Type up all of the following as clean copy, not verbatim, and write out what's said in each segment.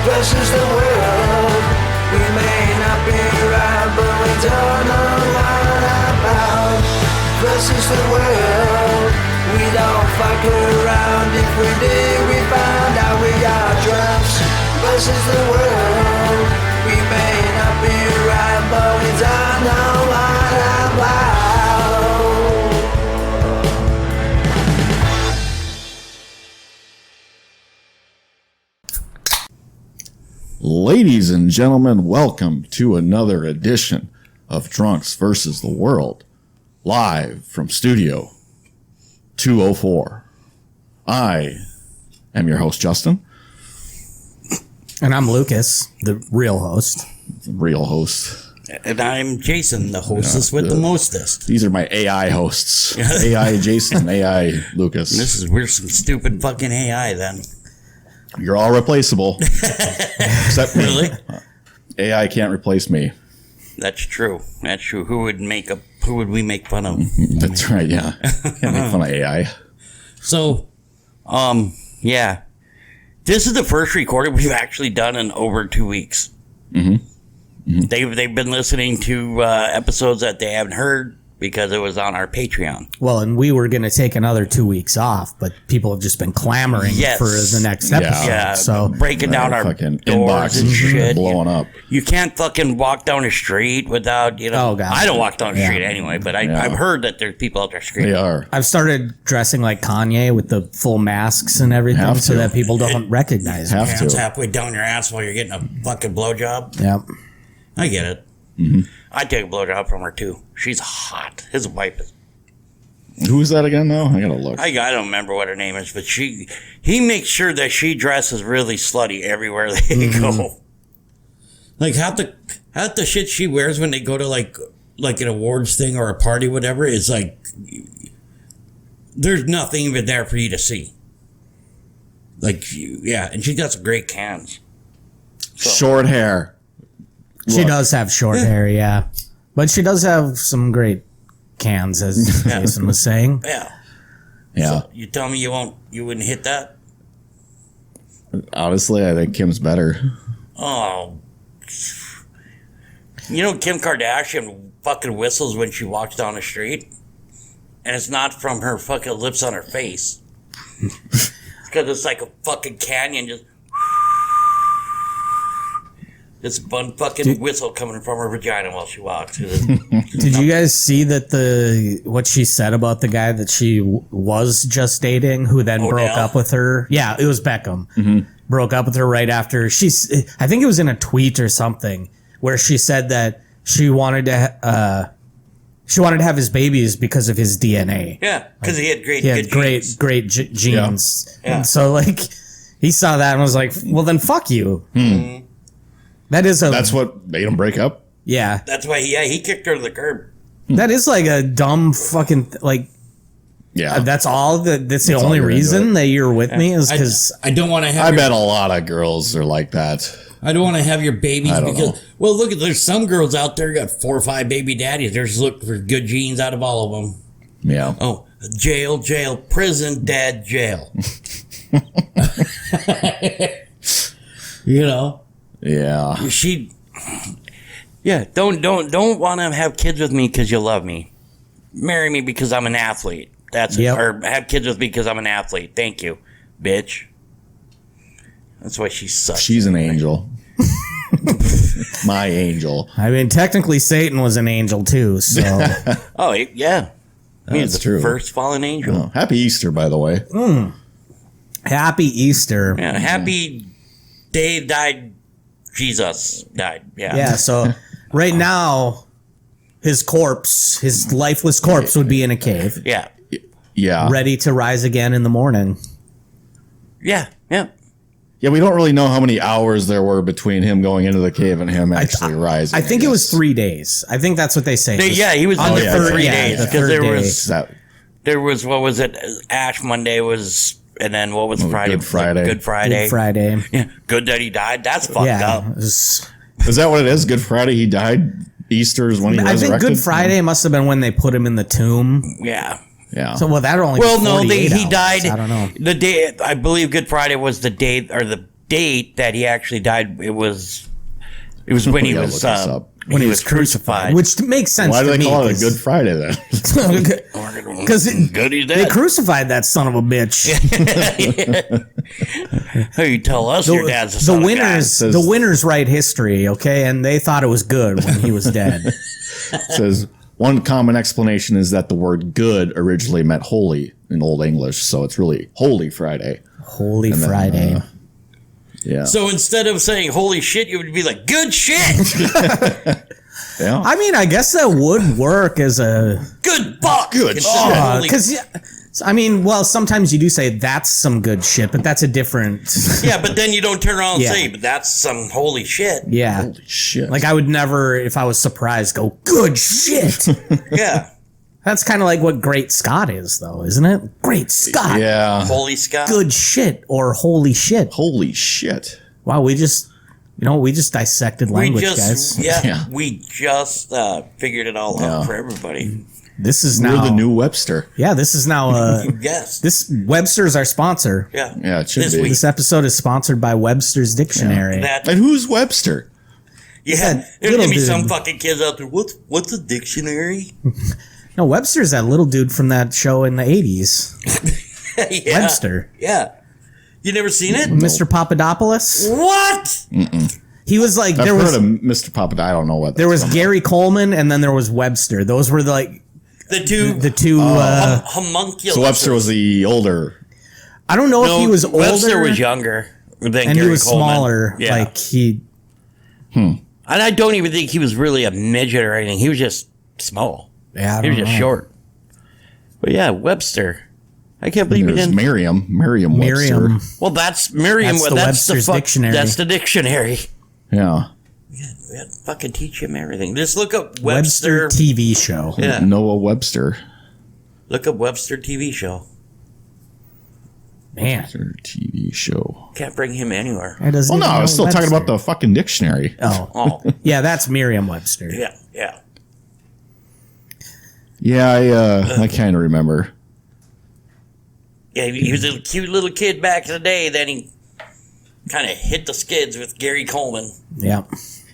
versus the world. We may not be right, but we don't know what about. Versus the world. We don't fuck around. If we did, we found out we are drunks. Versus the world. We may not be right, but we don't know what about. Ladies and gentlemen, welcome to another edition of Drunks versus the World, live from Studio 204. I am your host, Justin. And I'm Lucas, the real host. Real host. And I'm Jason, the hostess with the mostest. These are my AI hosts. AI Jason, AI Lucas. We're some stupid fucking AI then. You're all replaceable. Except me. Really? AI can't replace me. That's true. That's true. Who would we make fun of? That's right, yeah. Can't make fun of AI. So, yeah. This is the first recording we've actually done in over 2 weeks. Mm-hmm. Mm-hmm. They've been listening to episodes that they haven't heard because it was on our Patreon. Well, and we were going to take another 2 weeks off, but people have just been clamoring for the next episode. Yeah, so breaking down our fucking doors inbox and shit. Blowing up. You can't fucking walk down the street without, Oh, God. I don't walk down the street anyway, but I've heard that there's people out there screaming. They are. I've started dressing like Kanye with the full masks and everything so that people don't recognize me. Have Hands to. halfway down your ass while you're getting a fucking blowjob. Yep. I get it. Mm-hmm. I'd take a blowjob from her too. She's hot. His wife is. Who is that again now? I gotta look. I don't remember what her name is, but he makes sure that she dresses really slutty everywhere they go. Like half the shit she wears when they go to like an awards thing or a party, whatever, is like there's nothing even there for you to see. Like and she got some great cans. So. Short hair. She does have short hair, yeah. But she does have some great cans, as Jason was saying. Yeah. Yeah. So you tell me you wouldn't hit that? Honestly, I think Kim's better. Oh. You know Kim Kardashian fucking whistles when she walks down the street? And it's not from her fucking lips on her face. It's because it's like a fucking canyon just... It's one fucking whistle coming from her vagina while she walks. Did you guys see that what she said about the guy that she was just dating, who then broke up with her? Yeah, it was Beckham. Mm-hmm. Broke up with her right after I think it was in a tweet or something where she said that she wanted to have his babies because of his DNA. Yeah, because he had great genes. Yeah. And so like he saw that and was like, well then fuck you. Mm-hmm. That's what made him break up? Yeah. That's why he kicked her to the curb. That is like a dumb fucking, yeah. That's the only reason that you're with me is because I don't want to have. I bet a lot of girls are like that. I don't want to have your babies because know. Well, look, there's some girls out there got 4 or 5 baby daddies. They're just looking for good genes out of all of them. Yeah. Oh, jail, prison, dad, jail. You know. Yeah. Don't want to have kids with me because you love me. Marry me because I'm an athlete. That's it. Or have kids with me because I'm an athlete. Thank you, bitch. That's why she sucks. She's an angel. My angel. I mean, technically Satan was an angel too, so. Oh, yeah. That's the true. First fallen angel. Oh, happy Easter, by the way. Happy Easter. Yeah, happy day died. Jesus died. Yeah. Yeah, so right now, his lifeless corpse would be in a cave. Yeah. Yeah. Ready to rise again in the morning. Yeah. Yeah. Yeah, we don't really know how many hours there were between him going into the cave and him actually rising. I think it was 3 days. I think that's what they say. He was on there for 3 days. Because there was, what was it? Ash Monday was... And then what was Friday? Good Friday. Good Friday. Yeah. Good that he died. That's fucked up. Is that what it is? Good Friday, he died? Easter is when he resurrected? I think Good Friday must have been when they put him in the tomb. Yeah. Yeah. So, that only he died. I don't know. The day, I believe Good Friday was the day, or the date that he actually died, it was when he Yeah, was look this up. when he was crucified. which makes sense. Why do to they me, call it a Good Friday then? Because Good, he's they dead. crucified that son of a bitch. Hey, you tell us your dad's a son of God. The winners write history, okay, and they thought it was good when he was dead. It says one common explanation is that the word good originally meant holy in Old English, so it's really Holy Friday. Holy then, Friday. Yeah. So instead of saying "holy shit," you would be like "good shit," Yeah. I mean, I guess that would work as a "good fuck," Good instead of holy- because I mean, well, sometimes you do say that's some good shit, but that's a different. Yeah, but then you don't turn around and Yeah. say, "But that's some holy shit." Yeah, Holy shit. like I would never, if I was surprised, go good shit. Yeah, That's kind of like what Great Scott is, though, isn't it? Great Scott. yeah. holy Scott. Good shit or holy shit. Holy shit. Wow, we just dissected language, guys. Yeah. We just figured it all Yeah. out for everybody. This is We're now the new Webster. Yeah, this is now Yes. this Webster's our sponsor. Yeah. Yeah, it should This be. week. This episode is sponsored by Webster's Dictionary. That And who's Webster? yeah. that There's little gonna be dude. some fucking kids out there. What's a dictionary? No, Webster's that little dude from that show in the 80s. Yeah. Webster. Yeah. You never seen it? Mr. Papadopoulos. What? He was like I've there heard was of Mr. Papa. I don't know what. there was that's Gary Coleman and then there was Webster. Those were like The two the two homunculus. So Webster was the older. I don't know if he was older Webster was younger than and Gary he was Coleman. smaller. Yeah. Like he And I don't even think he was really a midget or anything. He was just small. yeah, I He was don't just know. short. But yeah, Webster. I can't believe he There's didn't. Merriam-Webster. Miriam. Well, that's Merriam. That's the Webster's dictionary. That's the dictionary. Yeah. We had to fucking teach him everything. Just look up Webster Webster. TV show. Yeah. Noah Webster. Look up Webster TV show. Man. Webster TV show. Can't bring him anywhere. That doesn't Oh no, even I know was still talking Webster. about the fucking dictionary. Oh. Oh, Yeah, that's Merriam-Webster. yeah, yeah. Yeah, I kind of remember. Yeah, he was a cute little kid back in the day. Then he kind of hit the skids with Gary Coleman. Yeah.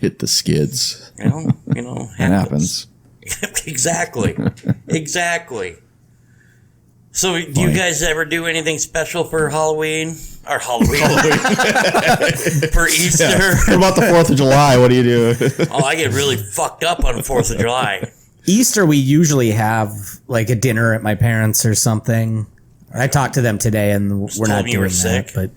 Hit the skids. You know, That happens. Exactly, exactly. So, do you guys ever do anything special for Halloween or Halloween for Easter? What about the 4th of July? What do you do? Oh, I get really fucked up on 4th of July. Easter, we usually have like a dinner at my parents' or something. I talked to them today, and we're told not me you were doing sick. that. But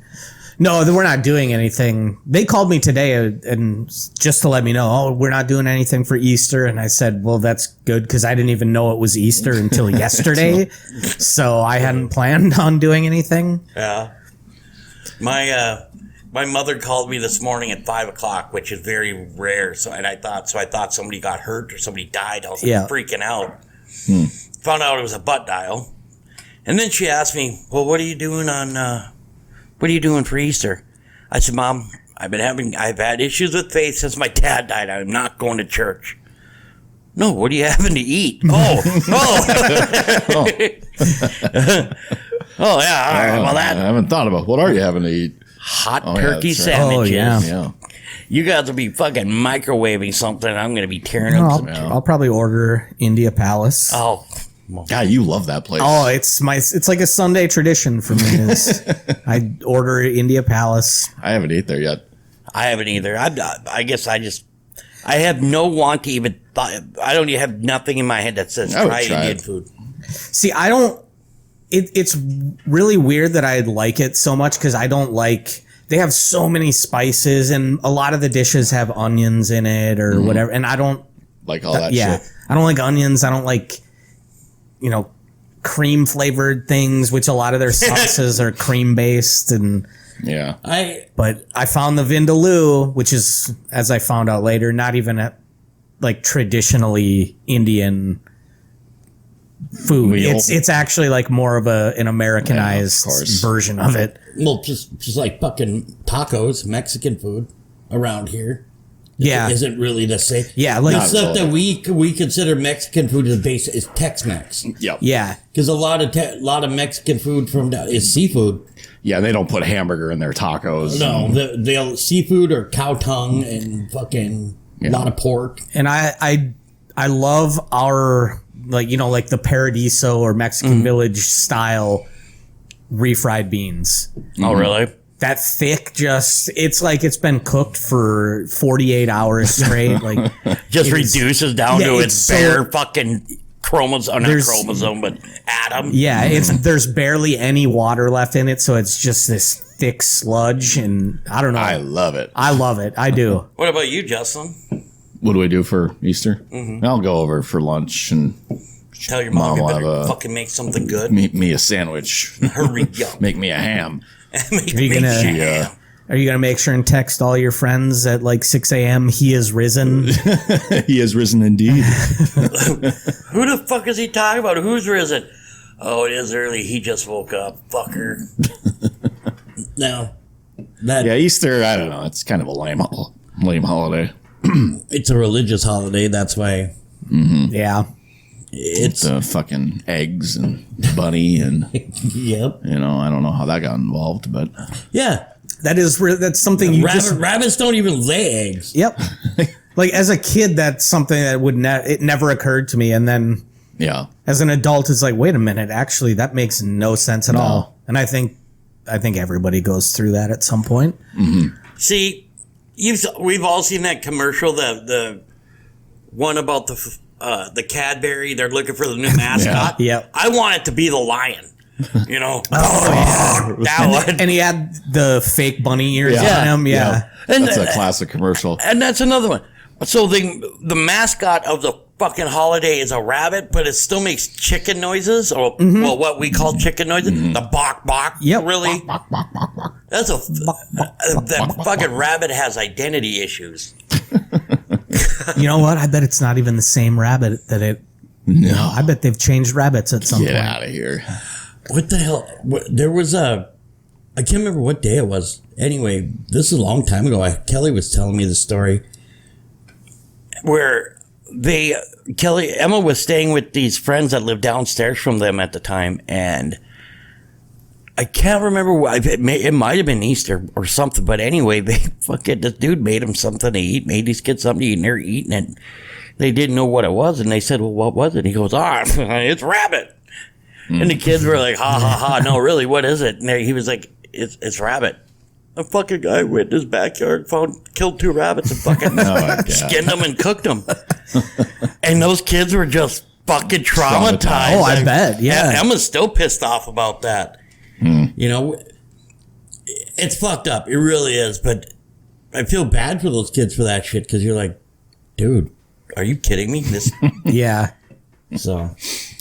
no, we're not doing anything. They called me today and just to let me know, oh, we're not doing anything for Easter. And I said, well, that's good because I didn't even know it was Easter until yesterday, so I hadn't planned on doing anything. Yeah. My mother called me this morning at 5:00, which is very rare. So I thought somebody got hurt or somebody died. I was like, Yeah. freaking out. Found out it was a butt dial, and then she asked me, "Well, what are you doing for Easter?" I said, "Mom, I've had issues with faith since my dad died. I'm not going to church." No, what are you having to eat? Oh, yeah. Well, I that haven't thought about what are you having to eat? hot Oh, yeah, turkey that's right. sandwiches. Oh, yeah. Yeah. You guys will be fucking microwaving something. I'm going to be tearing No, up I'll, some. I'll probably order India Palace. Oh, God, you love that place. Oh, it's like a Sunday tradition for me. I order India Palace. I haven't ate there yet. I haven't either. I guess I have no want to even thought. I don't even have nothing in my head that says I would try try Indian it. food. See, I don't. It's really weird that I like it so much because I don't like. They have so many spices, and a lot of the dishes have onions in it or whatever. And I don't. Like all that Yeah, shit. I don't like onions. I don't like, cream flavored things, which a lot of their sauces are cream based. And Yeah. but I found the vindaloo, which is, as I found out later, not even like traditionally Indian food. Meal. It's actually like more of an Americanized Yeah, of course. version of it. Well, just like fucking tacos, Mexican food around here. Yeah. isn't really the same. Yeah, like- the Not stuff really. that we consider Mexican food is Tex-Mex. Yep. Yeah. Because a lot of Mexican food is seafood. Yeah, they don't put hamburger in their tacos. No, they'll seafood or cow tongue and fucking a lot of pork. And I love our, like, you know, like the Paradiso or Mexican Village style refried beans. Oh, really? That thick, it's like it's been cooked for 48 hours straight. Like, Just it is- reduces down yeah, to it's its so- bare fucking chromosome, not There's- chromosome, but atom. Yeah, there's barely any water left in it, so it's just this thick sludge, and I don't know. I love it. I love it. I do. What about you, Justin? What do we do for Easter? I'll go over for lunch and Tell your mom you Mom will better have a- fucking make something good. make me a sandwich. Hurry up. Make me a ham. Make Are you me gonna- jam. Are you gonna make sure and text all your friends at like 6 a.m. He is risen? He has risen indeed. Who the fuck is he talking about? Who's risen? Oh, it is early. He just woke up. Fucker. No. Yeah, Easter, I don't know. It's kind of a lame holiday. It's a religious holiday. That's why Yeah. it's. The fucking eggs and bunny and, Yep. you know, I don't know how that got involved, but Yeah. That's something you just. Rabbits don't even lay eggs. Yep. Like as a kid, that's something that it never occurred to me, and then yeah. as an adult, it's like, wait a minute, actually, that makes no sense at all. And I think everybody goes through that at some point. See, we've all seen that commercial, the one about the Cadbury. They're looking for the new mascot. Yeah. Yep. I want it to be the lion. You know, Oh, and he had the fake bunny ears Yeah. on him. Yeah. And That's a classic commercial. And that's another one. So the mascot of the fucking holiday is a rabbit, but it still makes chicken noises, or well, what we call chicken noises. The bok bok. Yep. Really? That's that fucking rabbit has identity issues. You know what? I bet it's not even the same rabbit that it. No. I bet they've changed rabbits at some Get point. out of here. What the hell? There was I can't remember what day it was. Anyway, this is a long time ago. Kelly was telling me the story where Emma was staying with these friends that lived downstairs from them at the time, and I can't remember why. It might have been Easter or something, but anyway, this dude made them something to eat, made these kids something to eat, and they're eating it. They didn't know what it was, and they said, "Well, what was it?" He goes, it's rabbit." And the kids were like, "Ha ha ha! No, really, what is it?" And he was like, "It's rabbit." A fucking guy went in his backyard, killed 2 rabbits, and fucking skinned them and cooked them. And those kids were just fucking traumatized. Oh, I bet. Yeah. Emma's still pissed off about that. You know, it's fucked up. It really is. But I feel bad for those kids for that shit, because you're like, dude, are you kidding me? Yeah. So,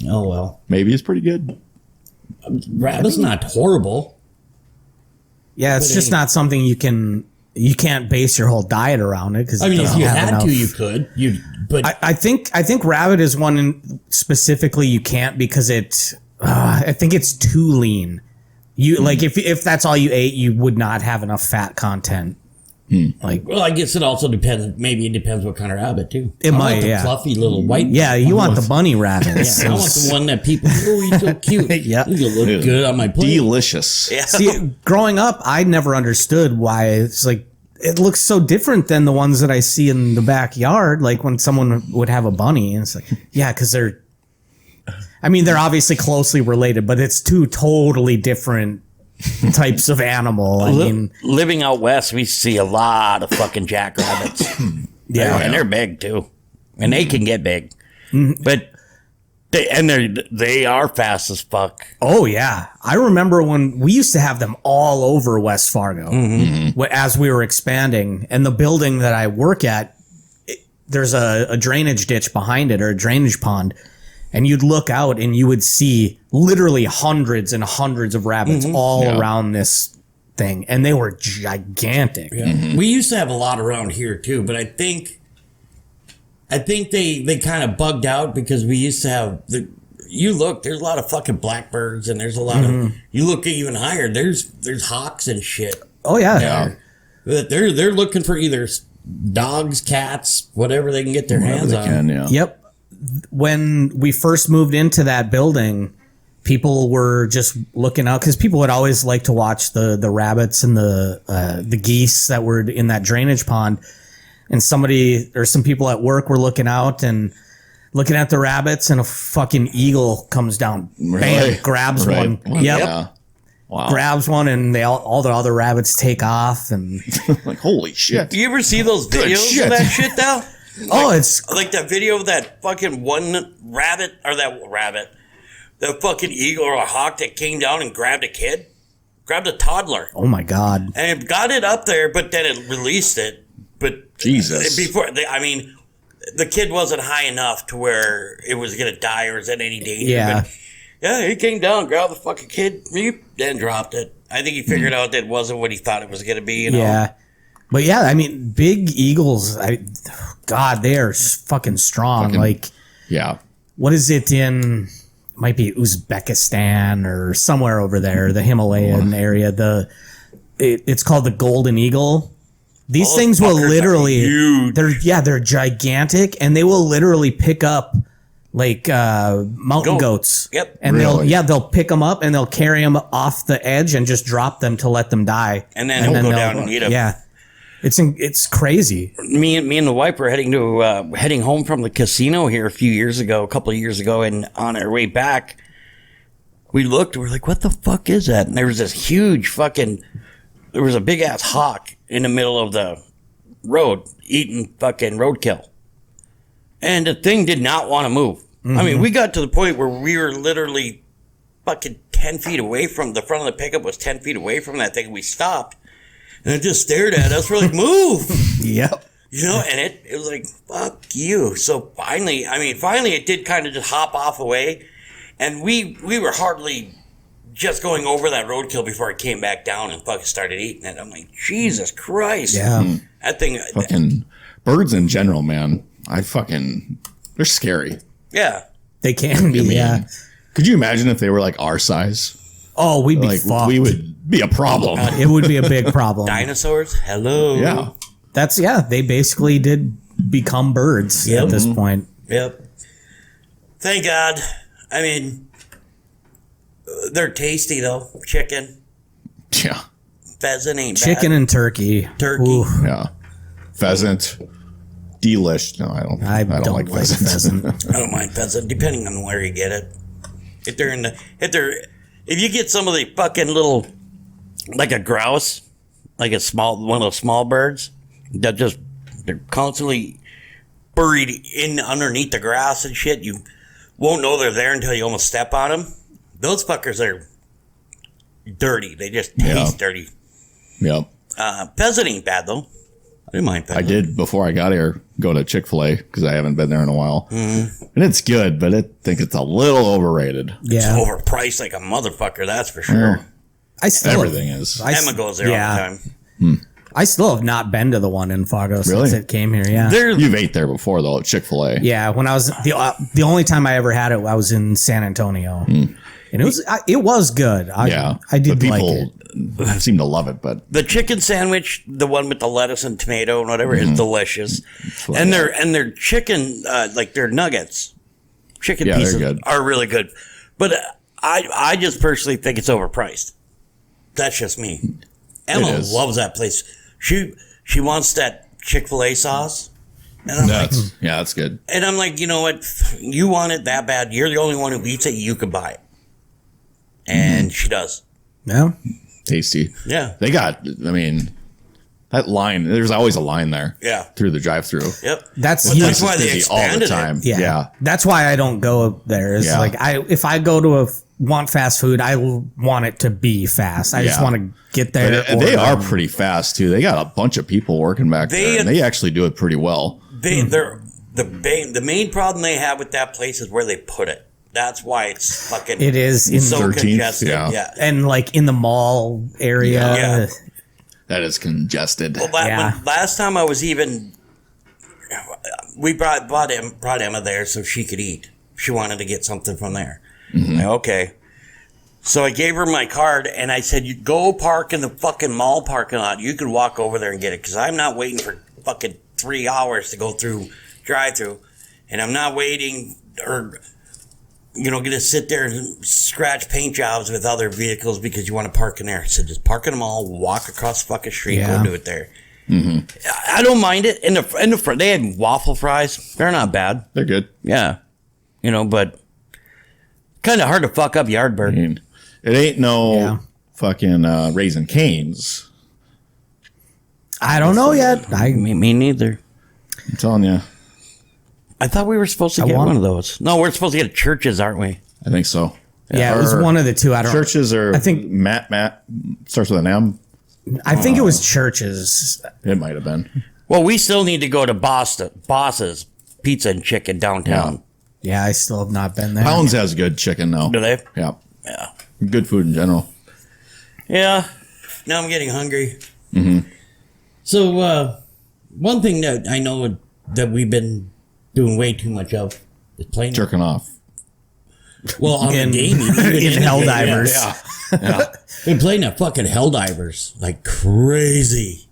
oh well. Maybe it's pretty good. Rabbit's not horrible. Yeah, it's But just not something you can't base your whole diet around it. Because I mean, if you had to, you could. But I think rabbit is one specifically you can't, because I think it's too lean. You like if that's all you ate, you would not have enough fat content. Like, well, I guess it also depends. Maybe it depends what kind of rabbit too. It I might, want the yeah. fluffy little white. yeah, you want the ones. bunny rabbits. Yeah, I want the one that people. Oh, he's so cute. Yeah. He'll look good on my plate. Delicious. Yeah. See, growing up, I never understood why it's like it looks so different than the ones that I see in the backyard. Like when someone would have a bunny, and it's like, yeah, because they're obviously closely related, but it's 2 totally different types of animal. I mean, Living out west, we see a lot of fucking jackrabbits. Yeah. and they're big too, and they can get big, but they are fast as fuck. oh yeah, I remember when we used to have them all over West Fargo as we were expanding, and the building that I work at, there's a drainage ditch behind it, or a drainage pond. And you'd look out and you would see literally hundreds and hundreds of rabbits all around this thing. And they were gigantic. Yeah. We used to have a lot around here too, but I think they kind of bugged out, because we used to have there's a lot of fucking blackbirds, and there's a lot of, you look even higher, there's hawks and shit. Oh yeah. They're looking for either dogs, cats, whatever they can get their Whatever hands they on. can, yeah. Yep. When we first moved into that building, people were just looking out because people would always like to watch the rabbits and the geese that were in that drainage pond. And somebody or some people at work were looking out and looking at the rabbits, and a fucking eagle comes down, bam, grabs one. Yep. Yeah. Wow. Grabs one, and all the other rabbits take off, and Like, holy shit. Do you ever see those videos shit. of that shit though? oh, it's Like that video of that fucking one rabbit, the fucking eagle or a hawk that came down and grabbed a toddler, oh my god. and it got it up there, but then it released it. But Jesus. The kid wasn't high enough to where it was gonna die or was in any danger. Yeah. But yeah, he came down, grabbed the fucking kid, then dropped it. I think he figured out that it wasn't what he thought it was gonna be. You know? Yeah. But yeah, I mean, big eagles, God, they are fucking strong. Like, Yeah. what is it in, might be Uzbekistan or somewhere over there, the Himalayan area. It's called the golden eagle. These Those things will fuckers are literally, huge. they're gigantic, and they will literally pick up like mountain goats. Yep. And Really? they'll pick them up and they'll carry them off the edge and just drop them to let them die. And then he'll go down and eat 'em. Yeah. It's crazy. Me and the wife were heading home from the casino here a couple of years ago, and on our way back, we looked. We're like, "What the fuck is that?" And there was this huge there was a big ass hawk in the middle of the road eating fucking roadkill, and the thing did not want to move. I mean, we got to the point where we were literally fucking 10 feet away from the front of the pickup was 10 feet away from that thing. We stopped. And it just stared at us. We're like, move. Yep. You know, and it was like, fuck you. So finally it did kind of just hop off away. And we were hardly just going over that roadkill before it came back down and fucking started eating it. I'm like, Jesus Christ. Yeah. That thing. Fucking birds in general, man. They're scary. Yeah. They can be. Yeah. Could you imagine if they were like our size? Oh, we'd be Like, fucked. we would be a problem. It would be a big problem. Dinosaurs? Hello. Yeah. They basically did become birds at this point. Yep. Thank God. I mean, they're tasty though. Chicken, Yeah. pheasant ain't Chicken bad. and turkey. Turkey. Ooh, Yeah. Pheasant. Delish. No, I don't like pheasant. I don't mind pheasant, depending on where you get it. If you get some of the fucking little, like a grouse, like one of those small birds, they're constantly buried in underneath the grass and shit. You won't know they're there until you almost step on them. Those fuckers are dirty. They just taste dirty. Yep. Pheasant ain't bad though. I didn't mind I pheasant. did before I got here go to Chick-fil-A because I haven't been there in a while. Mm-hmm. And it's good, but I think it's a little overrated. It's yeah. overpriced like a motherfucker, that's for sure. I still Everything is. Emma goes there all the time. I still have not been to the one in Fargo Really? since it came here. Yeah. You've ate there before, though, at Chick-fil-A. Yeah, when I was the only time I ever had it, I was in San Antonio, and it was good. I did but like people it. seem to love it, but The chicken sandwich, the one with the lettuce and tomato and whatever, is delicious. And their chicken, like their nuggets, chicken Yeah, they're pieces good. are really good. But I just personally think it's overpriced. That's just me. Emma is. loves that place. She wants that Chick-fil-A sauce. And I'm like, that's good. and I'm like, you know what? You want it that bad. You're the only one who eats it. You can buy it. And she does. Yeah. Tasty. Yeah. They got, that line, there's always a line there. Yeah. Through the drive-through. Yep. That's That's why they Busy all the expanded time. it. Yeah. That's why I don't go there. It's Yeah. like if I go to want fast food, I want it to be fast. I just Yeah. want to get there. But they order. are pretty fast, too. They got a bunch of people working back there, and they actually do it pretty well. The main problem they have with that place is where they put it. That's why it's fucking. It is in so 13th, congested. yeah. Yeah. and like in the mall area. Yeah. That is congested. Well, Yeah. last time I was we brought Emma there so she could eat. She wanted to get something from there. Like, okay. So I gave her my card and I said, "You go park in the fucking mall parking lot. You could walk over there and get it because I'm not waiting for fucking 3 hours to go through drive-through, and I'm not waiting or gonna sit there and scratch paint jobs with other vehicles because you want to park in there. So just park in them all, walk across the fucking street, go do it there. I don't mind it. In the front, they had waffle fries. They're not bad. They're good. Yeah, but kind of hard to fuck up Yardbird. I mean, it ain't no fucking Raising Cane's. I don't know yet. Me neither. I'm telling you. I thought we were supposed to get one of those. No, we're supposed to get Churches, aren't we? I think so. Yeah, it was one of the two. I don't. Churches are. I think Matt starts with an M. I think it was Churches. It might have been. Well, we still need to go to Boss's Pizza and Chicken downtown. Yeah, I still have not been there. Pounds has good chicken though. Do they? Yeah. Yeah. Good food in general. Yeah. Now I'm getting hungry. Mm-hmm. So, one thing that I know that we've been doing way too much of is playing. Jerking off. Well, on the game. In Helldivers. Yeah. Been playing that fucking Helldivers like crazy.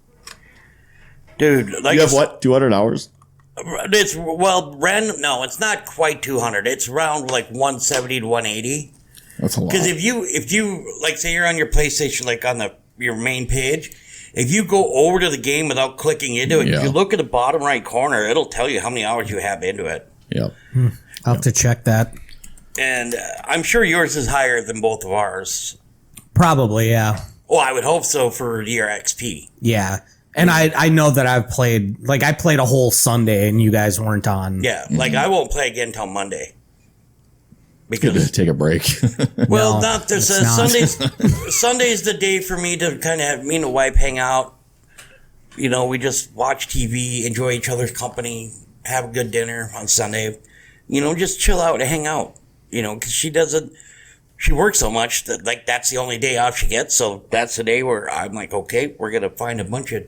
Dude. Like You have what? 200 hours? It's, random. No, it's not quite 200. It's around like 170 to 180. That's a lot. Because if you like, say you're on your PlayStation, like on your main page, if you go over to the game without clicking into it, if you look at the bottom right corner, it'll tell you how many hours you have into it. Yep. I'll have to check that. And I'm sure yours is higher than both of ours. Probably, yeah. Oh, I would hope so for your XP. Yeah. And I know that I played a whole Sunday and you guys weren't on. Yeah, like I won't play again until Monday. Good to take a break. Well, No, not this. it's not. Sunday's the day for me to kind of have me and the wife hang out. We just watch TV, enjoy each other's company, have a good dinner on Sunday. Just chill out and hang out. Because she works so much that like that's the only day off she gets. So that's the day where I'm like, okay, we're gonna find a bunch of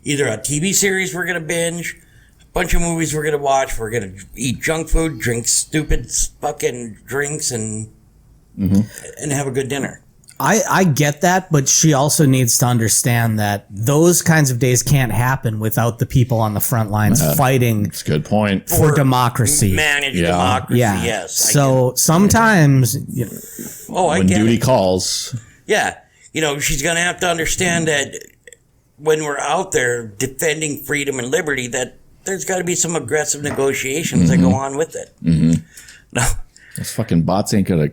either a TV series we're gonna binge, a bunch of movies we're gonna watch. We're gonna eat junk food, drink stupid fucking drinks, and have a good dinner. I get that, but she also needs to understand that those kinds of days can't happen without the people on the front lines fighting That's a good point. for democracy. Manage democracy, Yeah. yes. So sometimes, When duty calls. Yeah. She's going to have to understand that when we're out there defending freedom and liberty, that there's got to be some aggressive negotiations that go on with it. No. Those fucking bots ain't gonna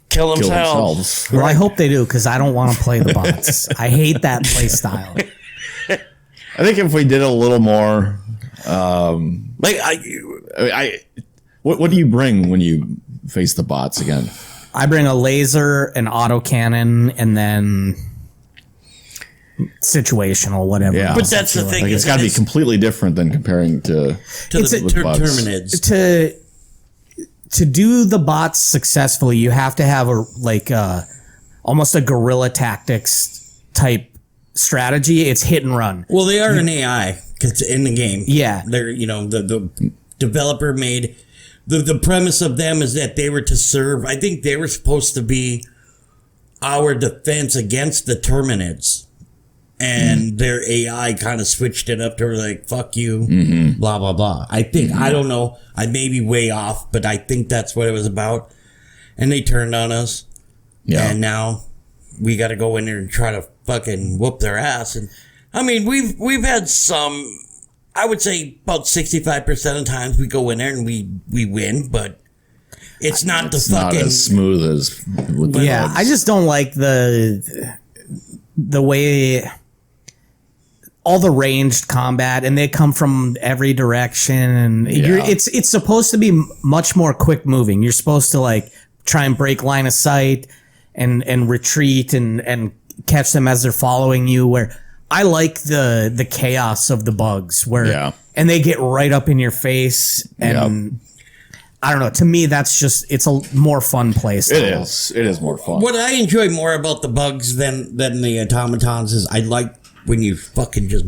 Kill kill themselves. themselves. well, I hope they do because I don't want to play the bots. I hate that play style. I think if we did a little more, Like, what do you bring when you face the bots again? I bring a laser, an autocannon, and then situational, whatever. Yeah. but that's the thing. Like it's got to be completely different than comparing to It's the with bots. Terminids. To do the bots successfully, you have to have almost a guerrilla tactics type strategy. It's hit and run. Well, they are an AI because in the game. Yeah. They're, the developer made the premise of them is that they were to serve. I think they were supposed to be our defense against the Terminids. And their AI kind of switched it up to like, fuck you, blah, blah, blah. I think, I don't know. I may be way off, but I think that's what it was about. And they turned on us. Yeah. And now we got to go in there and try to fucking whoop their ass. And I mean, we've had some, I would say about 65% of the times we go in there and we win, but it's not It's the not fucking. as smooth as with the Yeah, bugs. I just don't like the way all the ranged combat, and they come from every direction, and it's supposed to be much more quick moving. You're supposed to like try and break line of sight and retreat and catch them as they're following you. Where I like the chaos of the bugs, where and they get right up in your face, and I don't know. To me, that's just it's a more fun play style. It is more fun. What I enjoy more about the bugs than the automatons is I like when you fucking just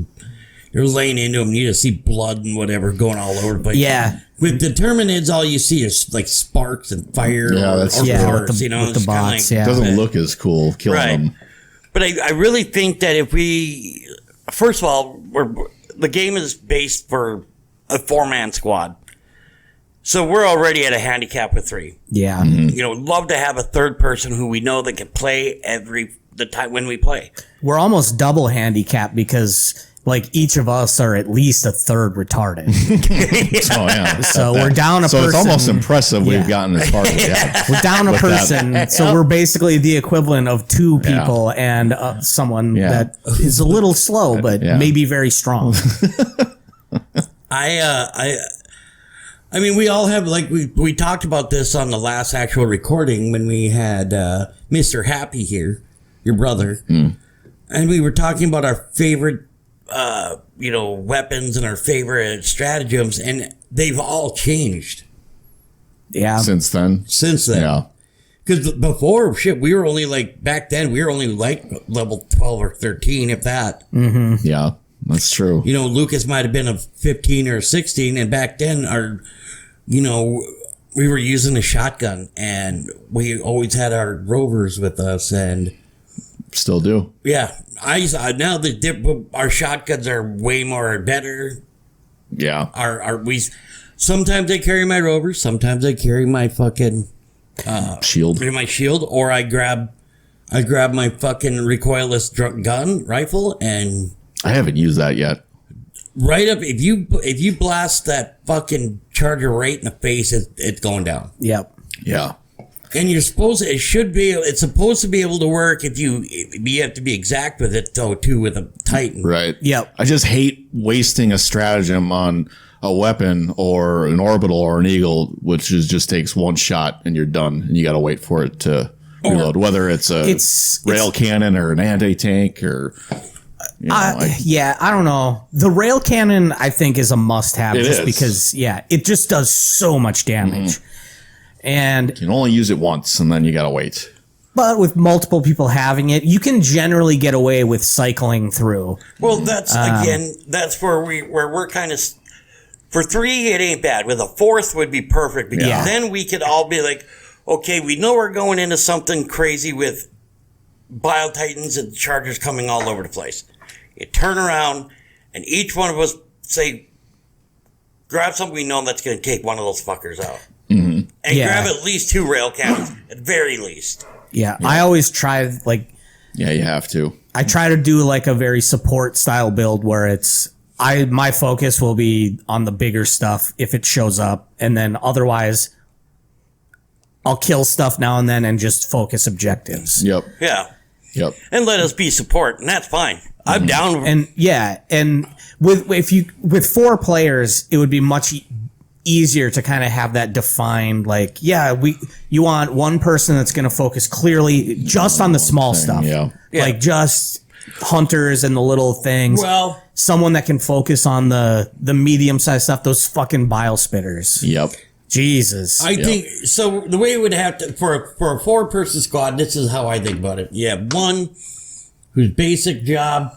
you're laying into them, you just see blood and whatever going all over the place. Yeah. With the Terminids, all you see is like sparks and fire. Yeah, that's true. With cars, the, with the it's kinda bots. It Yeah, doesn't look as cool killing Right. them. But I really think that if we, first of all, the game is based for a 4-man squad. So we're already at a handicap with 3. Yeah. You know, love to have a third person who we know that can play the time when we play. We're almost double handicapped because like each of us are at least a third retarded. Oh yeah. So we're down a person. So it's almost impressive we've gotten as far as we have. We're down a With that. person. So we're basically the equivalent of 2 people and someone that is a little slow, but maybe very strong. I mean, we all have, like, we talked about this on the last actual recording when we had Mr. Happy here, your brother. And we were talking about our favorite, weapons and our favorite stratagems, and they've all changed. Yeah. Since then. Yeah. Because before, we were only back then, we were only level 12 or 13, if that. Mm-hmm. Yeah, that's true. You know, Lucas might have been a 15 or 16, and back then, we were using a shotgun, and we always had our rovers with us, and still do. Yeah, now our shotguns are way more better. Yeah, sometimes I carry my rovers, sometimes I carry my fucking shield, or I grab my fucking recoilless rifle, and I haven't used that yet. Right up, if you blast that fucking charger right in the face, it's going down. Yep. Yeah. And it's supposed to be able to work if you have to be exact with it though too with a Titan. Right. Yep. I just hate wasting a stratagem on a weapon or an orbital or an eagle, which just takes one shot and you're done, and you got to wait for it to reload. Whether it's a rail cannon or an anti-tank or. I don't know. The rail cannon, I think, is a must-have because, it just does so much damage. And you can only use it once, and then you gotta wait. But with multiple people having it, you can generally get away with cycling through. Well, that's where we're kind of. For 3, it ain't bad. With a 4th would be perfect because then we could all be like, okay, we know we're going into something crazy with Bio Titans and Chargers coming all over the place. You turn around, and each one of us say, grab something we know that's going to take one of those fuckers out. Mm-hmm. And grab at least 2 rail cannons, at very least. Yeah, I always try, Yeah, you have to. I try to do, a very support-style build where my focus will be on the bigger stuff if it shows up, and then otherwise, I'll kill stuff now and then and just focus objectives. Yep. Yeah. Yep. And let us be support, and that's fine. I'm down. And with 4 players, it would be much easier to kind of have that defined. You want one person that's going to focus clearly just on the small stuff, just hunters and the little things. Well, someone that can focus on the medium sized stuff. Those fucking bile spitters. Yep. Jesus. I think so. The way it would have to for a 4-person squad. This is how I think about it. You have one whose basic job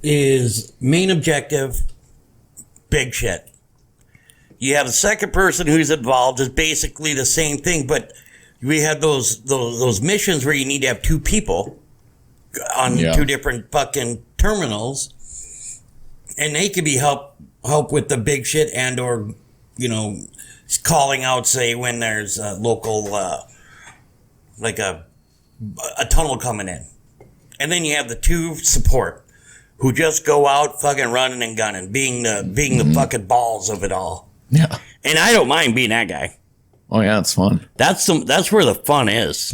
is main objective, big shit. You have the second person who's involved is basically the same thing, but we have those missions where you need to have 2 people on 2 different fucking terminals, and they could be help with the big shit and or calling out, say, when there's a local a tunnel coming in. And then you have the 2 support who just go out fucking running and gunning, being the fucking balls of it all. Yeah. And I don't mind being that guy. Oh yeah, it's fun. That's where the fun is.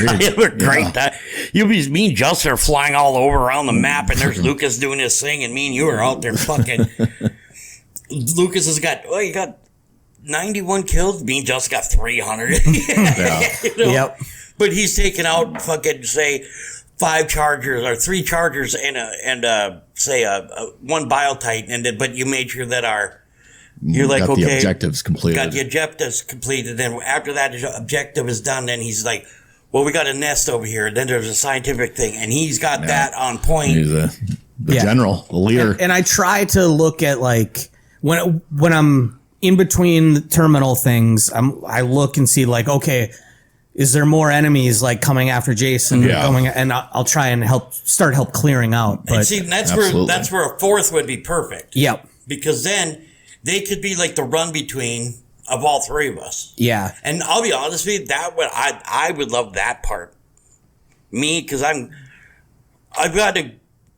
I have a great time. Me and Justin are flying all over around the map, and there's Lucas doing his thing, and me and you are out there fucking. Lucas has got 91 kills. Me and Justin got 300. Yep. But he's taken out fucking say 5 chargers or 3 chargers and say one Bio Titan, but you made sure that you're like, got okay, the objectives completed. Got the objectives completed. Then after that objective is done, then he's like, well, we got a nest over here. Then there's a scientific thing, and he's got that on point. He's the general, the leader. And I try to look at when I'm in between the terminal things, I look and see okay, is there more enemies like coming after Jason? Going, and I'll try and help clearing out. But and see, that's where a fourth would be perfect. Yep. Because then they could be like the run between of all three of us. Yeah. And I'll be honest with you, I would love that part. Me, because I've got a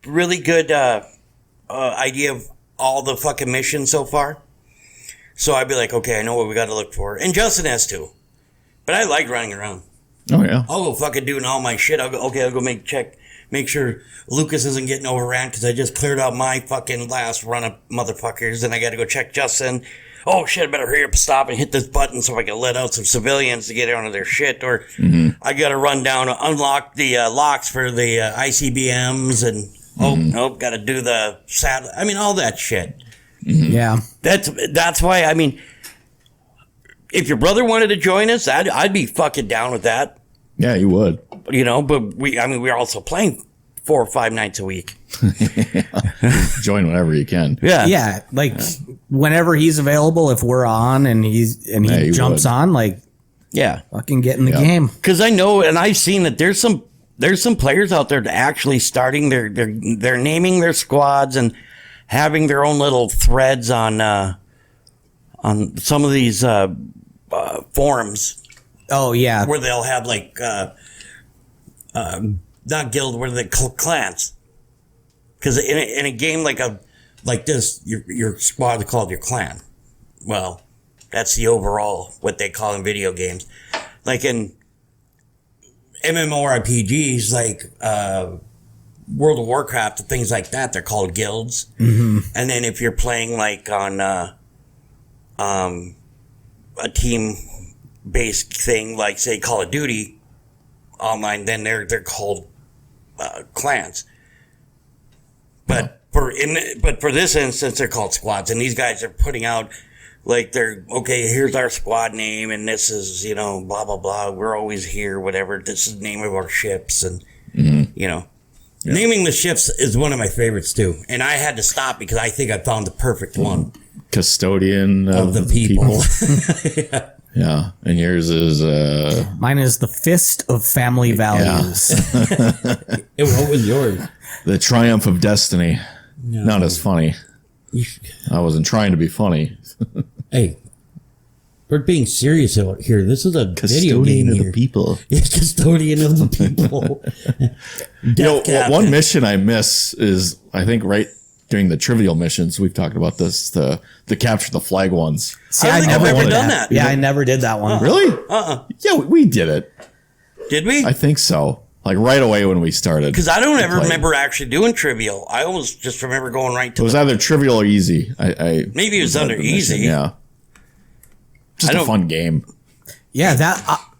really good idea of all the fucking missions so far. So I'd be like, okay, I know what we got to look for. And Justin has too. But I like running around. Oh, yeah. I'll go fucking doing all my shit. I'll go make sure Lucas isn't getting overran because I just cleared out my fucking last run of motherfuckers. And I got to go check Justin. Oh, shit, I better hurry up and stop and hit this button so I can let out some civilians to get onto their shit. Or I got to run down and unlock the locks for the ICBMs. And, nope, got to do the satellite. I mean, all that shit. Yeah. That's why, I mean... If your brother wanted to join us, I'd be fucking down with that. Yeah, you would. You know, but we're also playing 4 or 5 nights a week. Join whenever you can. Yeah. Yeah. Like whenever he's available, if we're on and he jumps on, like, yeah, fucking get in the game. Because I know, and I've seen that there's some players out there that actually starting they're naming their squads and having their own little threads on some of these forums. Oh yeah, where they'll have like not guild, where they clans. Because in a game like this, your squad is called your clan. Well, that's the overall what they call in video games. Like in MMORPGs, like World of Warcraft and things like that, they're called guilds. And then if you're playing like on a team-based thing, like say Call of Duty online, then they're called clans. But for this instance, they're called squads, and these guys are putting out like here's our squad name, and this is blah blah blah. We're always here, whatever. This is the name of our ships, and naming the ships is one of my favorites too. And I had to stop because I think I found the perfect one. Custodian of the people. Yeah, and yours is mine is the Fist of Family Values. What was yours? The Triumph of Destiny. No. Not as funny. I wasn't trying to be funny. Hey, we're being serious out here. This is a Custodian video game of here. The people. Yeah, Custodian of the people. One mission I miss is, I think, right during the trivial missions, we've talked about this, the capture the flag ones. See, I don't think I've ever done that. Yeah, I never did that one. Really? Yeah, we did it. Did we? I think so. Like right away when we started. Because I don't ever remember actually doing trivial. I always just remember going right to it was either trivial or easy. Maybe it was under easy. Yeah. Just a fun game. Yeah,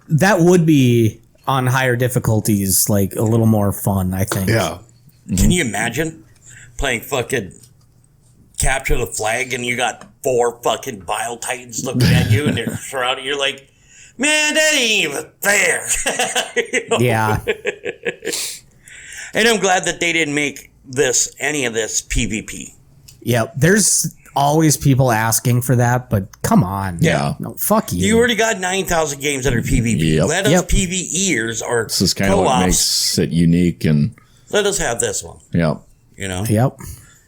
that would be on higher difficulties, like a little more fun, I think. Yeah. Can you imagine playing fucking capture the flag and you got 4 fucking Bile Titans looking at you and they're surrounding you like, man, that ain't even fair. Yeah. And I'm glad that they didn't make any of this PvP. Yeah, there's always people asking for that, but come on. Yeah. No, fuck you. You already got 9,000 games that are PvP. Yep. Let us PvEers or this is kind of what makes it unique, and let us have this one. Yeah. Yep.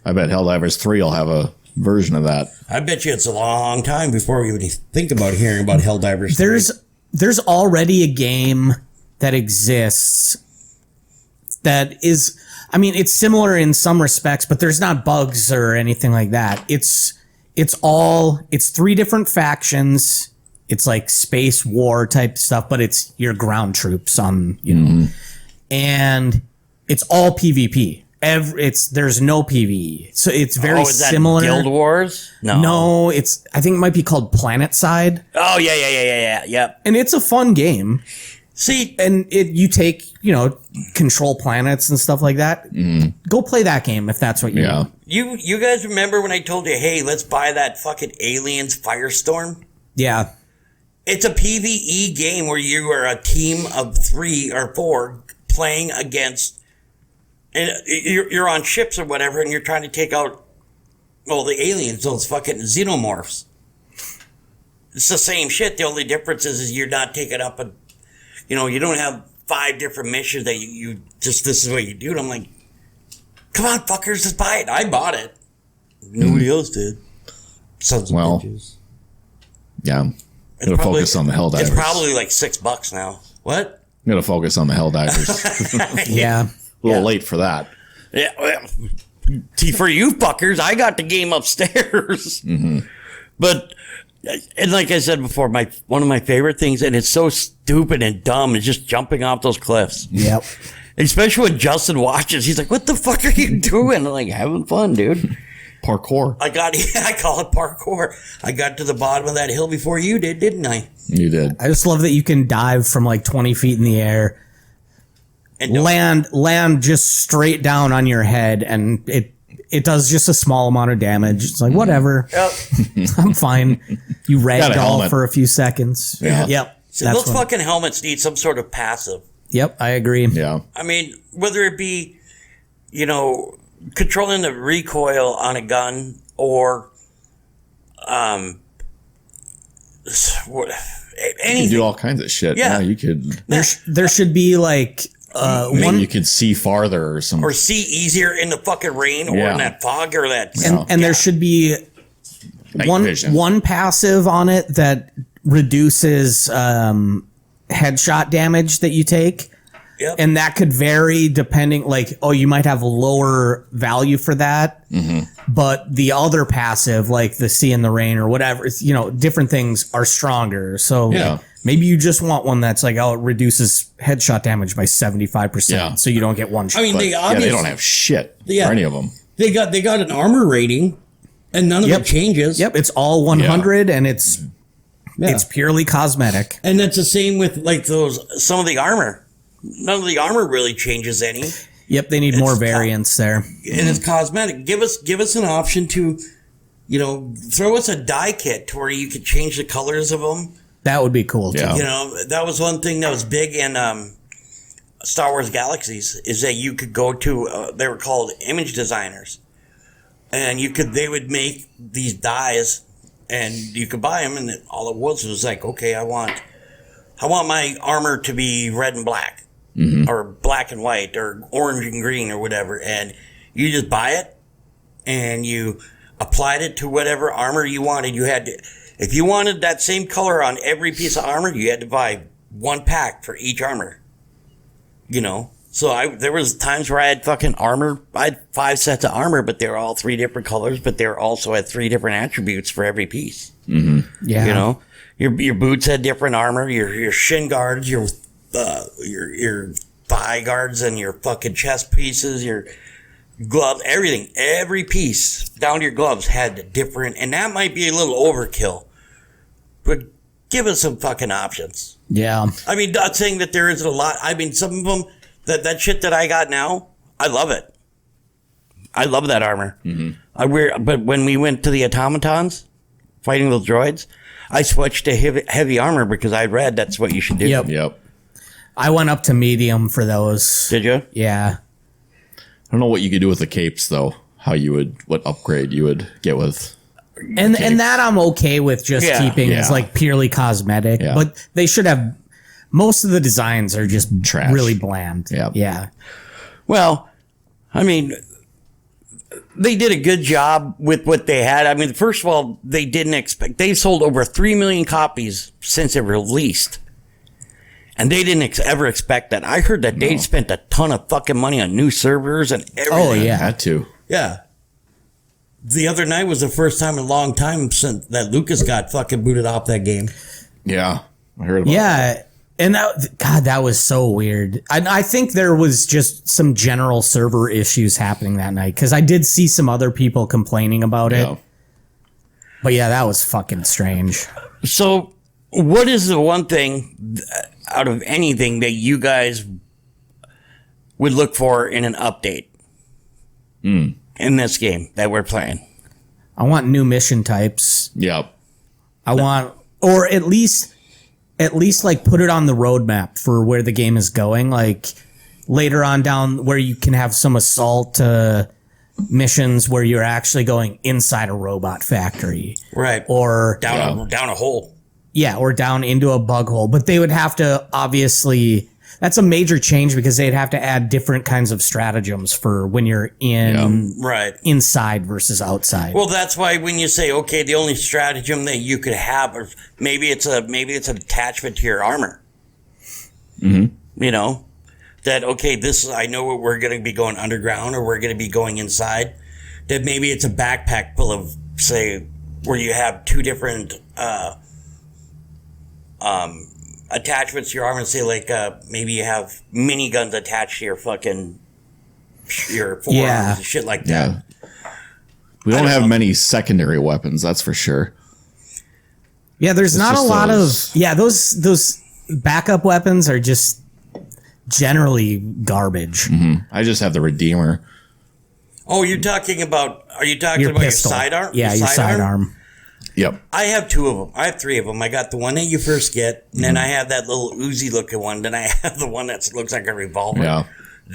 I bet Helldivers 3 will have a version of that. I bet you it's a long time before we even think about hearing about Helldivers 3. There's already a game that exists that is, I mean, it's similar in some respects, but there's not bugs or anything like that. It's 3 different factions. It's like space war type stuff, but it's your ground troops on, know, and it's all PvP. There's no PvE, so it's very similar. Guild Wars? No, I think it might be called Planet Side. Oh yeah. And it's a fun game. See, and you take control planets and stuff like that. Go play that game if that's what you want. You guys remember when I told you, hey, let's buy that fucking Aliens Firestorm? Yeah. It's a PvE game where you are a team of 3 or 4 playing against, and you're on ships or whatever, and you're trying to take out the aliens, those fucking xenomorphs. It's the same shit. The only difference is you're not taking up you don't have 5 different missions that you just, this is what you do. And I'm like, come on, fuckers, just buy it. I bought it. Nobody else did. Sons of bitches. Yeah. I'm going to focus on the Helldivers. It's probably like $6 now. What? I'm going to focus on the Helldivers. Yeah. A little late for that. Yeah, well, see, for you fuckers, I got the game upstairs. But, and like I said before, one of my favorite things, and it's so stupid and dumb, is just jumping off those cliffs. Yep. Especially when Justin watches. He's like, what the fuck are you doing? I'm like, having fun, dude. Parkour. I call it parkour. I got to the bottom of that hill before you did, didn't I? You did. I just love that you can dive from like 20 feet in the air, And land just straight down on your head, and it does just a small amount of damage. It's like, whatever. Yep. I'm fine. You Got a ragdoll helmet. for a few seconds. Yeah. Yep. So those fucking helmets need some sort of passive. Yep, I agree. Yeah. I mean, whether it be, controlling the recoil on a gun or anything. You can do all kinds of shit. Yeah. You could. There should be like Maybe you could see farther or something. Or see easier in the fucking rain or in that fog or that. and there should be Night vision. one passive on it that reduces headshot damage that you take. Yep. And that could vary depending, like, you might have a lower value for that. But the other passive, like the see in the rain or whatever, different things are stronger. So Yeah. maybe you just want one that's like, it reduces headshot damage by 75%. Yeah. So you don't get one shot. I mean, But, they yeah, obviously they don't have shit Yeah. for any of them. they got an armor rating, and none of it changes. Yep, it's all 100 and it's purely cosmetic. And that's the same with like some of the armor. None of the armor really changes any, and Yep, they need more variance there. it's cosmetic. Give us an option to, throw us a die kit to where you could change the colors of them. That would be cool too. Yeah. That was one thing that was big in Star Wars Galaxies, is that you could go to they were called image designers, and they would make these dyes, and you could buy them, and all it was like, okay, I want my armor to be red and black, or black and white, or orange and green, or whatever, and you just buy it, and you applied it to whatever armor you wanted. You had to, if you wanted that same color on every piece of armor, you had to buy one pack for each armor. So there was times where I had fucking armor. I had 5 sets of armor, but they were all 3 different colors, but they were also had 3 different attributes for every piece. Yeah. Your boots had different armor, your shin guards, your thigh guards, and your fucking chest pieces, your gloves, everything, every piece down to your gloves had different, and that might be a little overkill, but give us some fucking options. Yeah. I mean, not saying that there isn't a lot. I mean, some of them, that shit that I got now, I love it. I love that armor. But when we went to the automatons, fighting those droids, I switched to heavy armor because I read that's what you should do. Yep. I went up to medium for those. Did you? Yeah. I don't know what you could do with the capes though. What upgrade you would get with. And that I'm okay with just keeping as like purely cosmetic. Yeah. But they should have, most of the designs are just Trash. really bland. Yeah. Yeah. Well, I mean, they did a good job with what they had. I mean, first of all, they sold over 3 million copies since it released. And they didn't ever expect that. I heard that they spent a ton of fucking money on new servers and everything. Oh, yeah. Had to. Yeah. The other night was the first time in a long time since that Lucas got fucking booted off that game. Yeah. I heard about that. Yeah. And that was so weird. I think there was just some general server issues happening that night because I did see some other people complaining about it. Yeah. But yeah, that was fucking strange. So, what is the one thing out of anything that you guys would look for in an update in this game that we're playing? I want new mission types. Yep. I want, or at least like put it on the roadmap for where the game is going. Like later on down where you can have some assault missions where you're actually going inside a robot factory. Right. Or Down a hole. or down into a bug hole. But they would have to obviously. That's a major change because they'd have to add different kinds of stratagems for when you're inside versus outside. Well, that's why when you say, okay, the only stratagem that you could have, or maybe it's an attachment to your armor. Mm-hmm. You know, that okay, I know we're going to be going underground or we're going to be going inside. That maybe it's a backpack full of, say, where you have two different attachments to your armor, and say like maybe you have miniguns attached to your fucking your forearms and shit like that. Yeah. We don't have many secondary weapons, that's for sure. Yeah, there's not a lot of those backup weapons are just generally garbage. Mm-hmm. I just have the Redeemer. Oh, are you talking about your sidearm? Yeah, your sidearm. Yep. I have two of them. I have three of them. I got the one that you first get, and then I have that little Uzi looking one. Then I have the one that looks like a revolver. Yeah.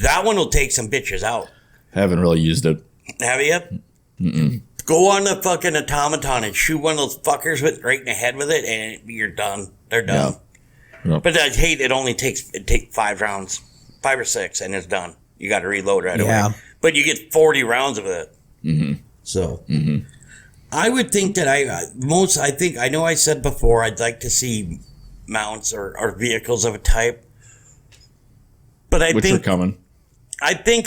That one will take some bitches out. Haven't really used it. Have you? Mm-mm. Go on the fucking automaton and shoot one of those fuckers right in the head with it, and you're done. They're done. Yeah. Yep. But I hate it takes 5 rounds, 5 or 6, and it's done. You got to reload right away. But you get 40 rounds of it. Mm-hmm. So. Mm-hmm. I would think that I know I said before I'd like to see mounts or vehicles of a type, but I think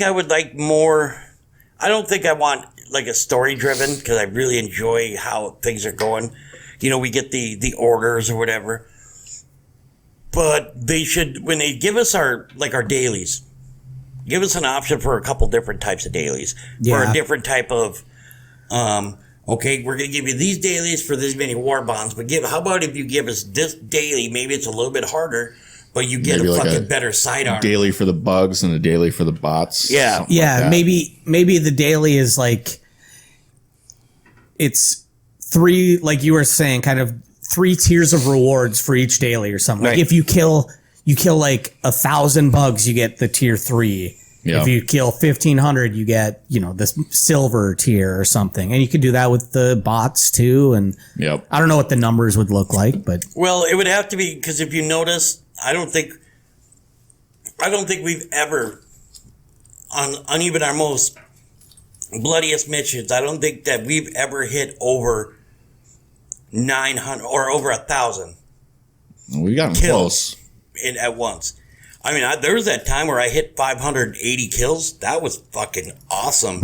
I would like more. I don't think I want like a story driven because I really enjoy how things are going. You know, we get the orders or whatever, but they should, when they give us our dailies, give us an option for a couple different types of dailies for a different type of. Okay, we're going to give you these dailies for this many war bonds, but how about if you give us this daily? Maybe it's a little bit harder, but you get a fucking better sidearm. Daily for the bugs and a daily for the bots. Yeah. Yeah, like maybe the daily is like, it's 3, like you were saying, kind of 3 tiers of rewards for each daily or something. Right. Like if you kill like 1,000 bugs, you get the tier 3. Yeah. If you kill 1,500, you get, this silver tier or something. And you can do that with the bots too. And I don't know what the numbers would look like, but. Well, it would have to be, because if you notice, I don't think we've ever, on even our most bloodiest missions, I don't think that we've ever hit over 900 or over 1,000. We got close. At once. I mean, there was that time where I hit 580 kills. That was fucking awesome.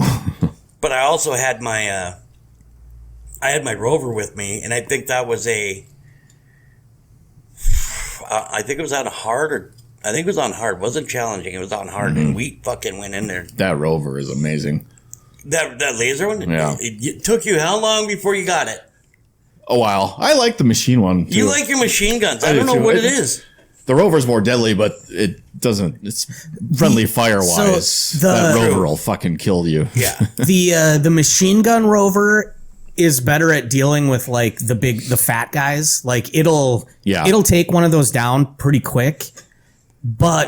But I also had my rover with me, and I think that was I think it was on hard, it wasn't challenging. It was on hard, and we fucking went in there. That rover is amazing. That laser one? Yeah. It took you how long before you got it? A while. I like the machine one, too. You like your machine guns. I don't know what it is. The rover's more deadly, but it's friendly fire-wise. So that rover will fucking kill you. Yeah. The machine gun rover is better at dealing with like the fat guys. Like it'll take one of those down pretty quick. But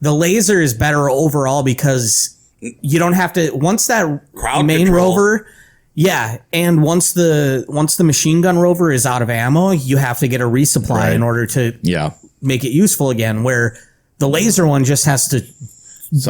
the laser is better overall because you don't have to, once that crowd main control. rover, and once the machine gun rover is out of ammo, you have to get a resupply in order to make it useful again, where the laser one just has to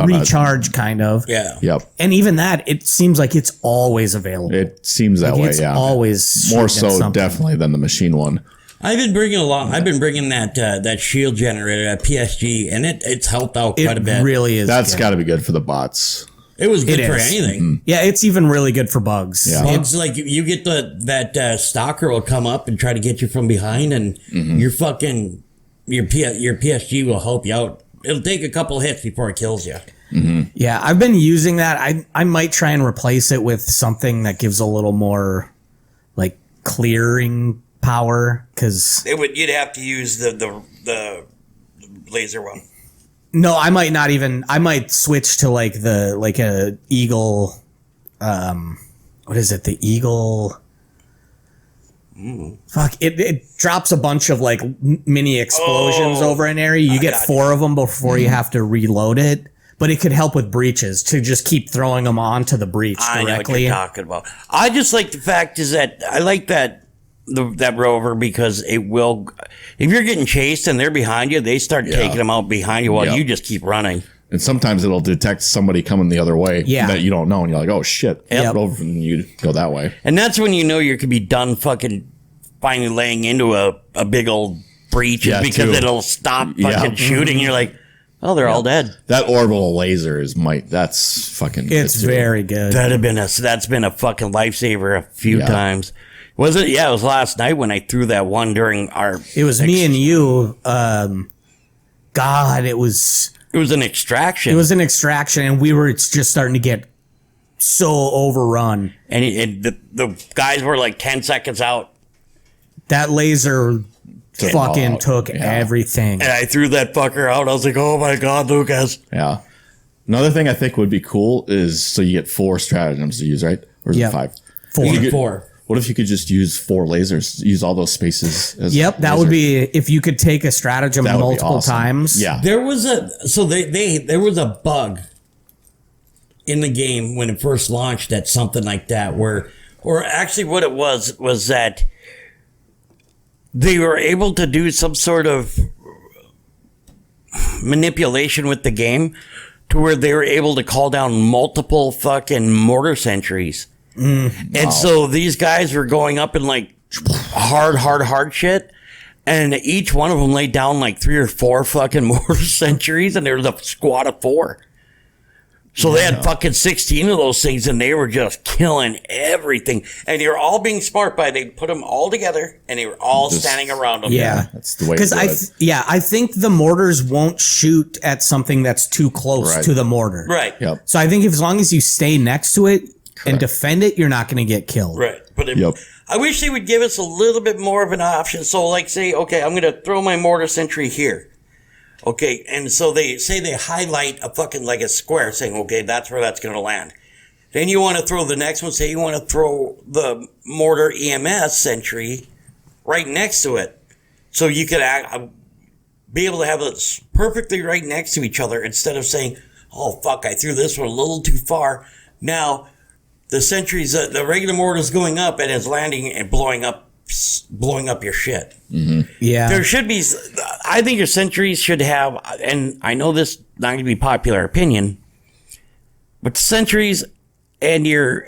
recharge kind of. Yeah. Yep. And even that, it seems like it's always available. It seems that way, it's always more so definitely than the machine one. I've been bringing that shield generator at PSG, and it's helped out quite a bit. It really is. That's got to be good for the bots. It was good for anything. Mm-hmm. Yeah, it's even really good for bugs. Yeah. It's like you get that stalker will come up and try to get you from behind, and your PSG will help you out. It'll take a couple hits before it kills you. Mm-hmm. Yeah, I've been using that. I might try and replace it with something that gives a little more like clearing power, because you'd have to use the laser one. No, I might not even. I might switch to like a eagle. What is it? The eagle. Fuck! It drops a bunch of like mini explosions over an area. You get 4 of them before you have to reload it. But it could help with breaches to just keep throwing them onto the breach directly. I know what you're talking about. I just like the fact is that I like that that rover because it will. If you're getting chased and they're behind you, they start taking them out behind you while you just keep running. And sometimes it'll detect somebody coming the other way that you don't know, and you're like, "Oh shit!" Yep. Over, and you go that way. And that's when you know you could be done fucking finally laying into a big old breach because it'll stop fucking shooting. You're like, oh, they're all dead. That orbital laser that's fucking. It's very good. That's been a fucking lifesaver a few times. Was it? Yeah, it was last night when I threw that one during our. It was me and you. God, it was. It was an extraction. It was an extraction, and we were just starting to get so overrun. And the guys were like 10 seconds out. That laser fucking took everything. And I threw that fucker out. I was like, oh my God, Lucas. Yeah. Another thing I think would be cool is so you get 4 stratagems to use, right? Or is it 5? 4. What if you could just use 4 lasers, use all those spaces as that would be, if you could take a stratagem multiple times. Yeah. There was there was a bug in the game when it first launched at something like that or actually what it was that they were able to do some sort of manipulation with the game to where they were able to call down multiple fucking mortar sentries. And so these guys were going up in like hard shit. And each one of them laid down like 3 or 4 fucking mortar sentries. And there was a squad of 4. So they had fucking 16 of those things and they were just killing everything. And they were all being smart they put them all together and they were all standing around them. Yeah. That's the way to do it. I think the mortars won't shoot at something that's too close to the mortar. Right. Yep. So I think as long as you stay next to it and defend it, you're not going to get killed. Right. But I wish they would give us a little bit more of an option. So like say, okay, I'm going to throw my mortar sentry here. Okay. And so they highlight a fucking like a square saying, okay, that's where that's going to land. Then you want to throw the next one. Say you want to throw the mortar EMS sentry right next to it. So you could be able to have it perfectly right next to each other instead of saying, oh, fuck, I threw this one a little too far. Now, the sentries, the regular mortar's going up and it's landing and blowing up your shit. Mm-hmm. Yeah. There should be, I think your sentries should have, and I know this not going to be popular opinion, but sentries and whether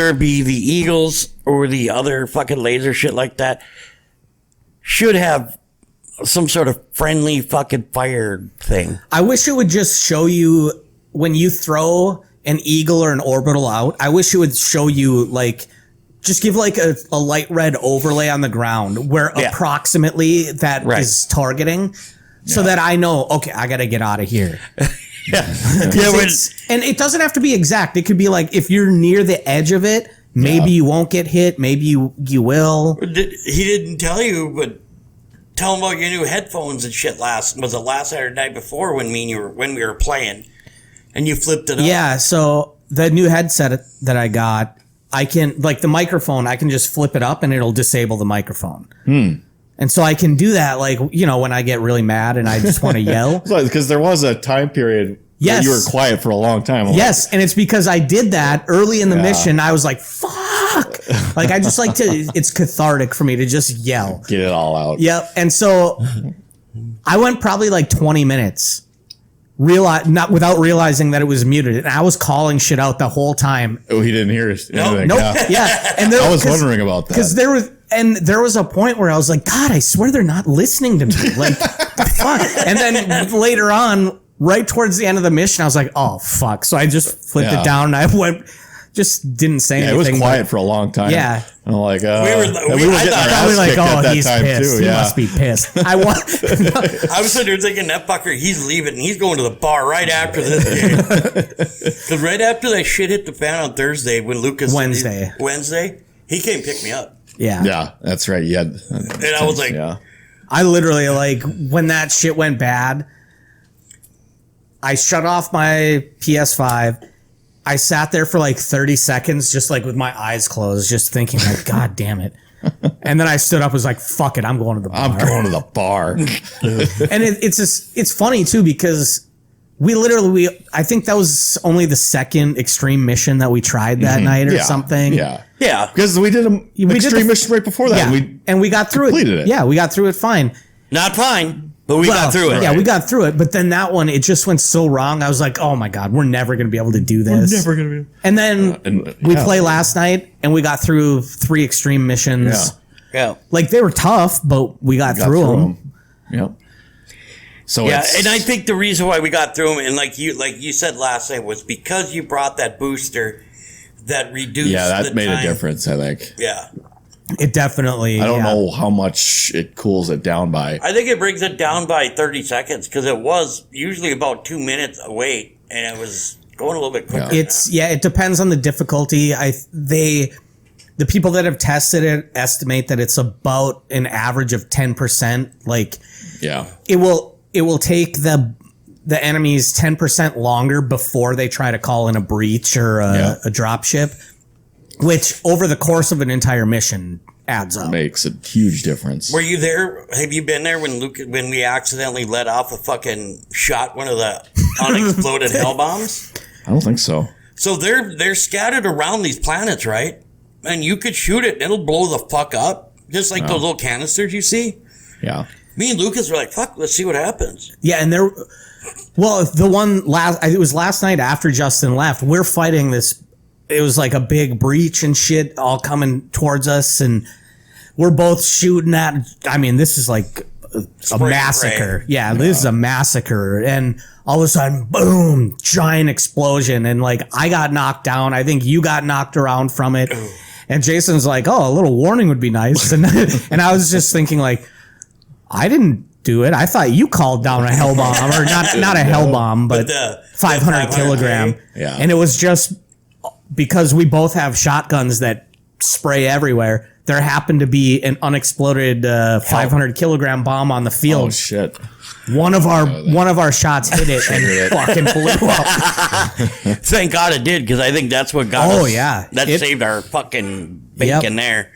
it be the Eagles or the other fucking laser shit like that, should have some sort of friendly fucking fire thing. I wish it would just show you when you throw an eagle or an orbital out. I wish it would show you like, just give like a light red overlay on the ground where approximately that is targeting so that I know, okay, I got to get out of here. And it doesn't have to be exact. It could be like, if you're near the edge of it, maybe you won't get hit. Maybe you will. He didn't tell you, but tell him about your new headphones and shit. Was it last Saturday night before when we were playing, and you flipped it up? Yeah. So the new headset that I got, I can like the microphone. I can just flip it up and it'll disable the microphone. And so I can do that, like, you know, when I get really mad and I just want to yell. Because there was a time period where you were quiet for a long time. Yes, and it's because I did that early in the mission. I was like, fuck. Like, I just like to, it's cathartic for me to just yell. Get it all out. Yep. And so I went probably like 20 minutes not without realizing that it was muted. And I was calling shit out the whole time. Oh, he didn't hear anything. Nope. Yeah. And I was wondering about that. Because there was a point where I was like, God, I swear they're not listening to me. Like, fuck. And then later on, right towards the end of the mission, I was like, oh, fuck. So I just flipped it down and I just didn't say anything. It was quiet for a long time. Yeah. And I'm like, we were I thought like, oh, he's pissed. He must be pissed. I was sitting there thinking, that fucker, he's leaving and he's going to the bar right after this game. Because right after that shit hit the fan on Thursday when Lucas... Wednesday, he came pick me up. Yeah. Yeah, that's right. Yeah. And I was like... Yeah. I literally, like, when that shit went bad, I shut off my PS5. I sat there for like 30 seconds, just like with my eyes closed, just thinking like, God damn it. And then I stood up, was like, fuck it, I'm going to the bar. I'm going to the bar. And it's funny too, because I think that was only the second extreme mission that we tried that night or something. Yeah. Yeah. Because we did an extreme mission right before that. Yeah. And we got through completed it. Yeah, we got through it fine. Not fine, but we got through it. Yeah, we got through it. But then that one, it just went so wrong. I was like, oh my God, we're never going to be able to do this. Never going to be. And then we play last night and we got through 3 extreme missions. Yeah. Like they were tough, but we got through them. Yep. So yeah, and I think the reason why we got through them, and like you said last night, was because you brought that booster that reduced. Yeah, that the made time. a difference. I think. Yeah, it definitely. I don't know how much it cools it down by. I think it brings it down by 30 seconds because it was usually about 2 minutes away, and it was going a little bit quicker. It depends on the difficulty. The people that have tested it estimate that it's about an average of 10%. Like, yeah, it will take the enemies 10% longer before they try to call in a breach or a drop ship, which over the course of an entire mission adds up. Makes a huge difference. Were you there? Have you been there when we accidentally let off a fucking shot one of the unexploded hell bombs? I don't think so. So they're scattered around these planets, right? And you could shoot it and it'll blow the fuck up. Just like those little canisters you see. Yeah. Me and Lucas were like, fuck, let's see what happens. Yeah, and it was last night after Justin left, we're fighting this, it was like a big breach and shit all coming towards us, and we're both shooting at, I mean, this is like a massacre. Yeah, this is a massacre. And all of a sudden, boom, giant explosion. And like, I got knocked down. I think you got knocked around from it. And Jason's like, oh, a little warning would be nice. And I was just thinking like, I didn't do it. I thought you called down a hell bomb, or not a hell bomb, but the 500 kilogram. Yeah. And it was just because we both have shotguns that spray everywhere. There happened to be an unexploded 500 kilogram bomb on the field. Oh shit! One of our shots hit it and fucking blew up. Thank God it did, because I think that's what got us. Oh yeah, that saved our fucking bacon there.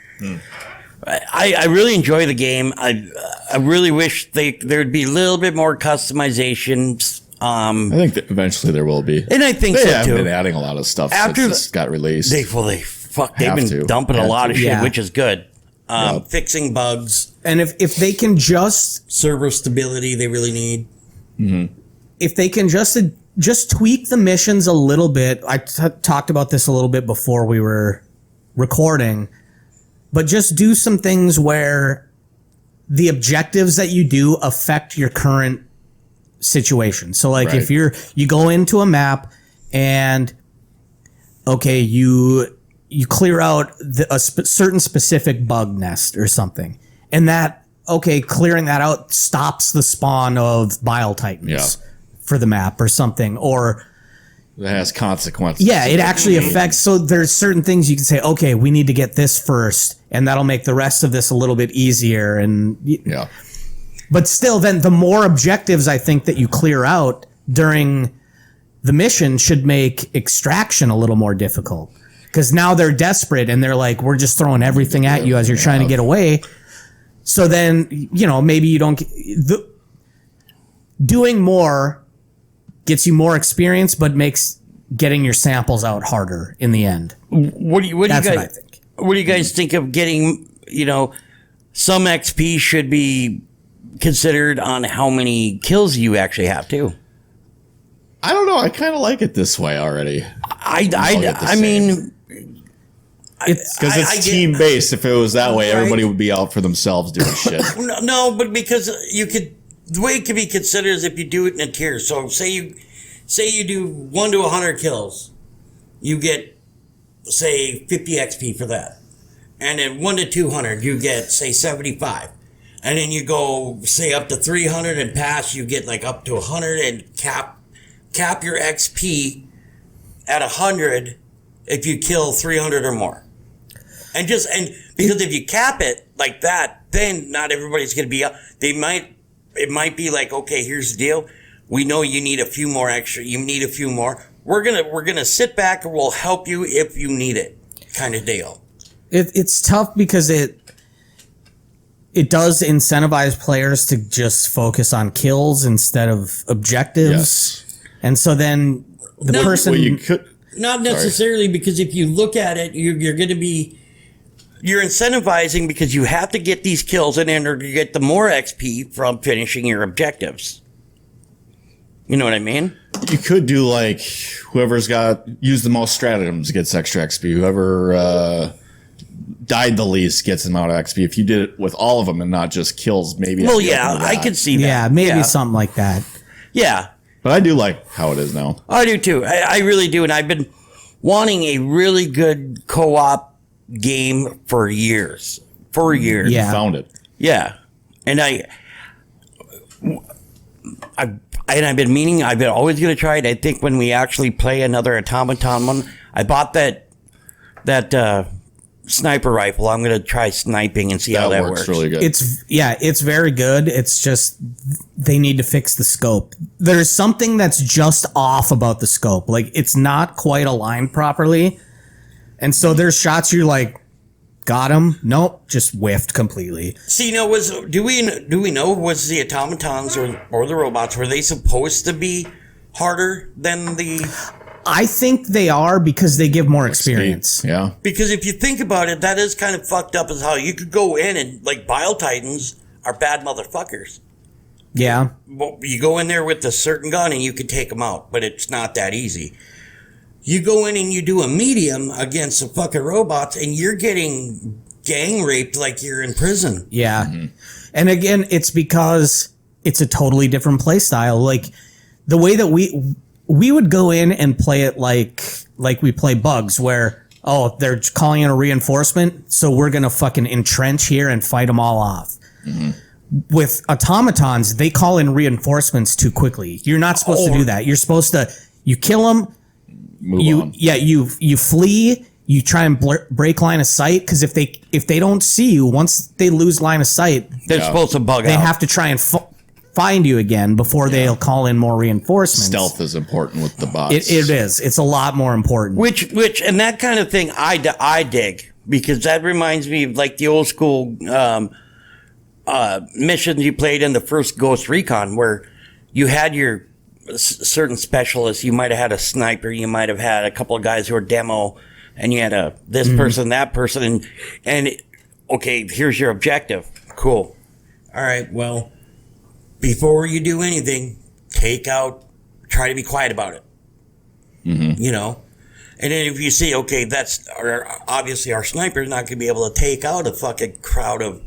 I really enjoy the game. I really wish there'd be a little bit more customization. I think that eventually there will be, and I think they so have too. been adding a lot of stuff After since this got released. They've been dumping a lot of shit, Yeah. which is good. Fixing bugs, And if they can just server stability, they really need. if they can just tweak the missions a little bit. I talked about this a little bit before we were recording, but just do some things where the objectives that you do affect your current situation. So like if you go into a map and okay, you clear out a certain specific bug nest or something, and that clearing that out stops the spawn of bile titans for the map or something, or It has consequences. yeah, it actually affects. So there's certain things you can say, okay, we need to get this first, and that'll make the rest of this a little bit easier. And Yeah. but still, then the more objectives I think that you clear out during the mission should make extraction a little more difficult, because now they're desperate and they're like, we're just throwing everything at you as you're trying to get away. So then, maybe you don't doing more gets you more experience, but makes getting your samples out harder in the end. What do you That's guys what I think. What do you guys think of getting? Some XP should be considered on how many kills you actually have too. I don't know. I kind of like it this way already. I mean, It's Because it's team based. If it was that way, everybody would be out for themselves doing shit. no, but because the way it can be considered is if you do it in a tier. So say you do 1 to 100 kills, you get say 50 XP for that, and then 1 to 200 you get say 75, and then you go say up to 300 and pass, you get like up to 100 and cap your XP at 100 if you kill 300 or more. And because if you cap it like that, then not everybody's going to be up. It might be like, okay, here's the deal. We know you need a few more extra. You need a few more. We're going to sit back and we'll help you if you need it, kind of deal. It's tough because it does incentivize players to just focus on kills instead of objectives. Yes. And so then the person... Well, you could... Not necessarily, because if you look at it, you're going to be... You're incentivizing because you have to get these kills in order to get the more XP from finishing your objectives. You know what I mean? You could do like whoever's used the most stratagems gets extra XP. Whoever died the least gets the amount of XP. If you did it with all of them and not just kills, maybe. Well, yeah, I could see that. Yeah, maybe something like that. Yeah. But I do like how it is now. I do too. I really do. And I've been wanting a really good co-op game for years. You found it. Yeah. And I've been meaning, I've been always going to try it. I think when we actually play another automaton one, I bought that sniper rifle. I'm going to try sniping and see how that works. Really good. It's very good. It's just they need to fix the scope. There's something that's just off about the scope. Like it's not quite aligned properly. And so there's shots you're like, got him. Nope, just whiffed completely. See, do we know was the automatons or the robots, were they supposed to be harder than the? I think they are because they give more experience. Yeah. Because if you think about it, that is kind of fucked up as how you could go in and like Bile Titans are bad motherfuckers. Yeah. Well, you go in there with a certain gun and you can take them out, but it's not that easy. You go in and you do a medium against the fucking robots and you're getting gang raped like you're in prison. Yeah. Mm-hmm. And again, it's because it's a totally different play style. Like the way that we would go in and play it like we play Bugs where, oh, they're calling in a reinforcement. So we're going to fucking entrench here and fight them all off. Mm-hmm. With automatons, they call in reinforcements too quickly. You're not supposed to do that. You're supposed to, you kill them. Move on. Yeah, you flee. You try and break line of sight because if they don't see you, once they lose line of sight, they're supposed to bug out. They have to try and find you again before they'll call in more reinforcements. Stealth is important with the bots. It is. It's a lot more important. Which and that kind of thing I dig because that reminds me of like the old school missions you played in the first Ghost Recon where you had your certain specialists. You might have had a sniper, you might have had a couple of guys who were demo, and you had this person, that person, and okay, here's your objective. Cool. All right, well, before you do anything, try to be quiet about it. Mm-hmm. You know? And then if you see, okay, obviously our sniper's not going to be able to take out a fucking crowd of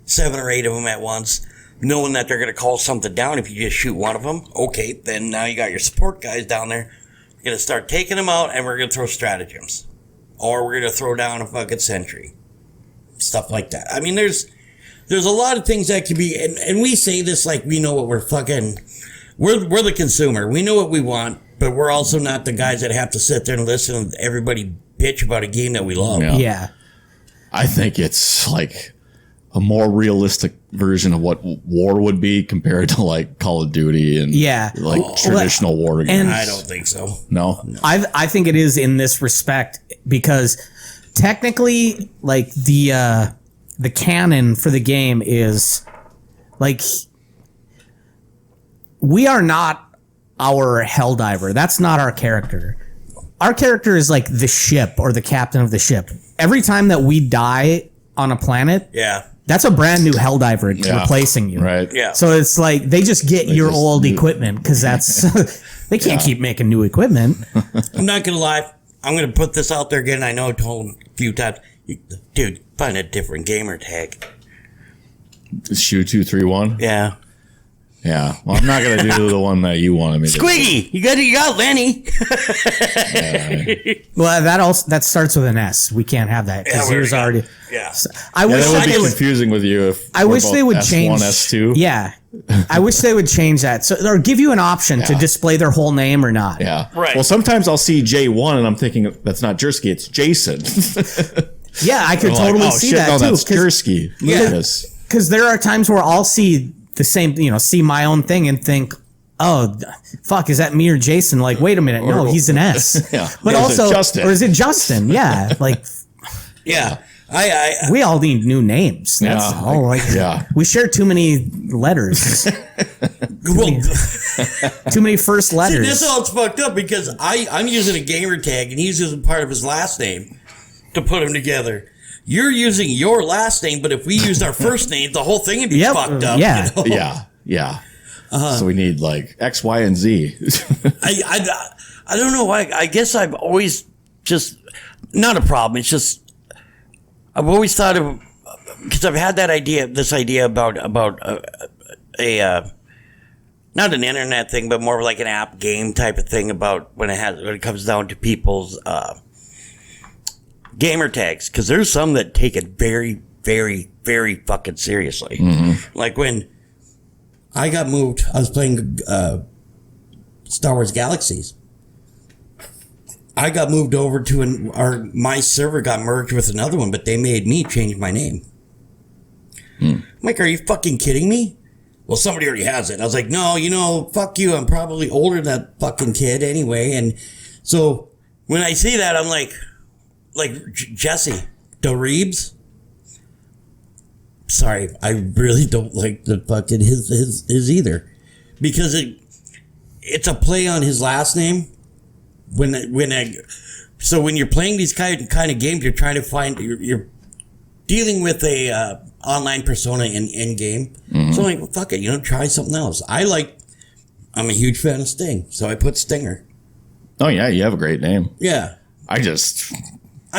7 or 8 of them at once, knowing that they're going to call something down if you just shoot one of them. Okay, then now you got your support guys down there. We're going to start taking them out, and we're going to throw stratagems. Or we're going to throw down a fucking sentry. Stuff like that. I mean, there's a lot of things that could be, and we say this like we know what we're the consumer. We know what we want, but we're also not the guys that have to sit there and listen to everybody bitch about a game that we love. Yeah. I think it's like a more realistic version of what war would be compared to like Call of Duty and like traditional war games. I don't think so. No. I think it is in this respect because technically like the canon for the game is like we are not our Helldiver. That's not our character. Our character is like the ship or the captain of the ship. Every time that we die on a planet, that's a brand new Helldiver replacing you. Right. Yeah. So it's like they just get your old equipment because that's they can't keep making new equipment. I'm not gonna lie. I'm gonna put this out there again. I know I told him a few times, dude. Find a different gamer tag. Shoe 231. Yeah. Yeah. Well, I'm not gonna do the one that you wanted me to. Squiggy, you got Lenny. Well, that starts with an S. We can't have that because yours already. Yeah. So, I wish that would they be would. confusing with you if I wish they would S1, change S2. Yeah, I wish they would change that. So or give you an option to display their whole name or not. Yeah. Right. Well, sometimes I'll see J1 and I'm thinking that's not Jersky, it's Jason. Yeah, I could totally see that no, too. That's Jersky. Because there are times where I'll see the same, see my own thing and think, oh, fuck, is that me or Jason? Like, wait a minute, no, he's an S. Yeah. But Or is also, it Justin? or is it Justin? Yeah, like, Yeah. We all need new names. That's Yeah, all. We share too many letters. Too many first letters. See, this all fucked up because I'm using a gamer tag and he's using part of his last name to put them together. You're using your last name, but if we used our first name, the whole thing would be fucked up. Yeah. You know? Yeah. So we need like X, Y, and Z. I don't know why. I guess I've always just not a problem. It's just I've always thought of because I've had this idea about a not an internet thing, but more of like an app game type of thing about when it comes down to people's gamer tags, because there's some that take it very, very, very fucking seriously. Mm-hmm. Like when I got moved, I was playing Star Wars Galaxies. I got moved over to my server got merged with another one, but they made me change my name. I'm like, are you fucking kidding me? Well, somebody already has it. I was like, no, fuck you. I'm probably older than that fucking kid anyway. And so when I see that, I'm like Jesse DeReebs. Sorry, I really don't like the fucking his either, because it's a play on his last name. So when you're playing these kind of games, you're trying to find you're dealing with a online persona in game. Mm-hmm. So I'm like, well, fuck it, try something else. I'm a huge fan of Sting, so I put Stinger. Oh yeah, you have a great name. Yeah, I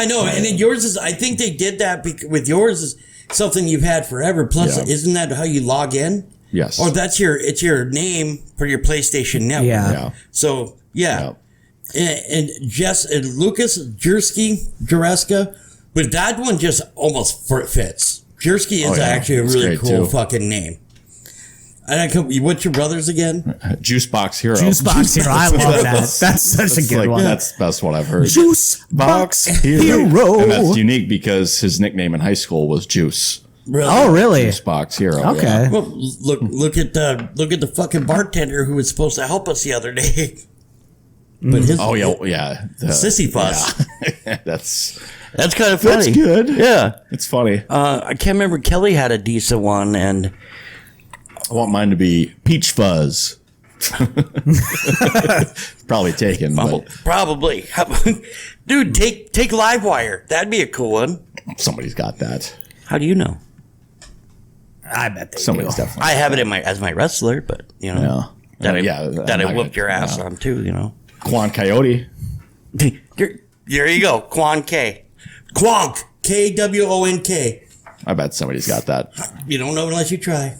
know, and then yours is. I think they did that with yours is something you've had forever. Plus, isn't that how you log in? Yes. Or it's your name for your PlayStation Network. Yeah. So yeah. And Lucas Jureska, but that one just almost fits. Jersky is actually a really cool fucking name. What's your brother's again? Juice Box Hero. Juice Box Hero. I love that. That's such a good one. That's the best one I've heard. Juice Box Hero. And that's unique because his nickname in high school was Juice. Really? Oh, really? Juice Box Hero. Okay. Yeah. Well, look at the fucking bartender who was supposed to help us the other day. But Sissy Fuss. Yeah. That's kind of funny. That's good. Yeah, it's funny. I can't remember. Kelly had a decent one, and I want mine to be Peach Fuzz. Probably taken. Probably. Dude, take Livewire. That'd be a cool one. Somebody's got that. How do you know? I bet somebody's definitely. I have it as my wrestler, but that I whooped your ass on too. Quan Coyote. There you go. Quan K. Quonk. Kwonk. I bet somebody's got that. You don't know unless you try.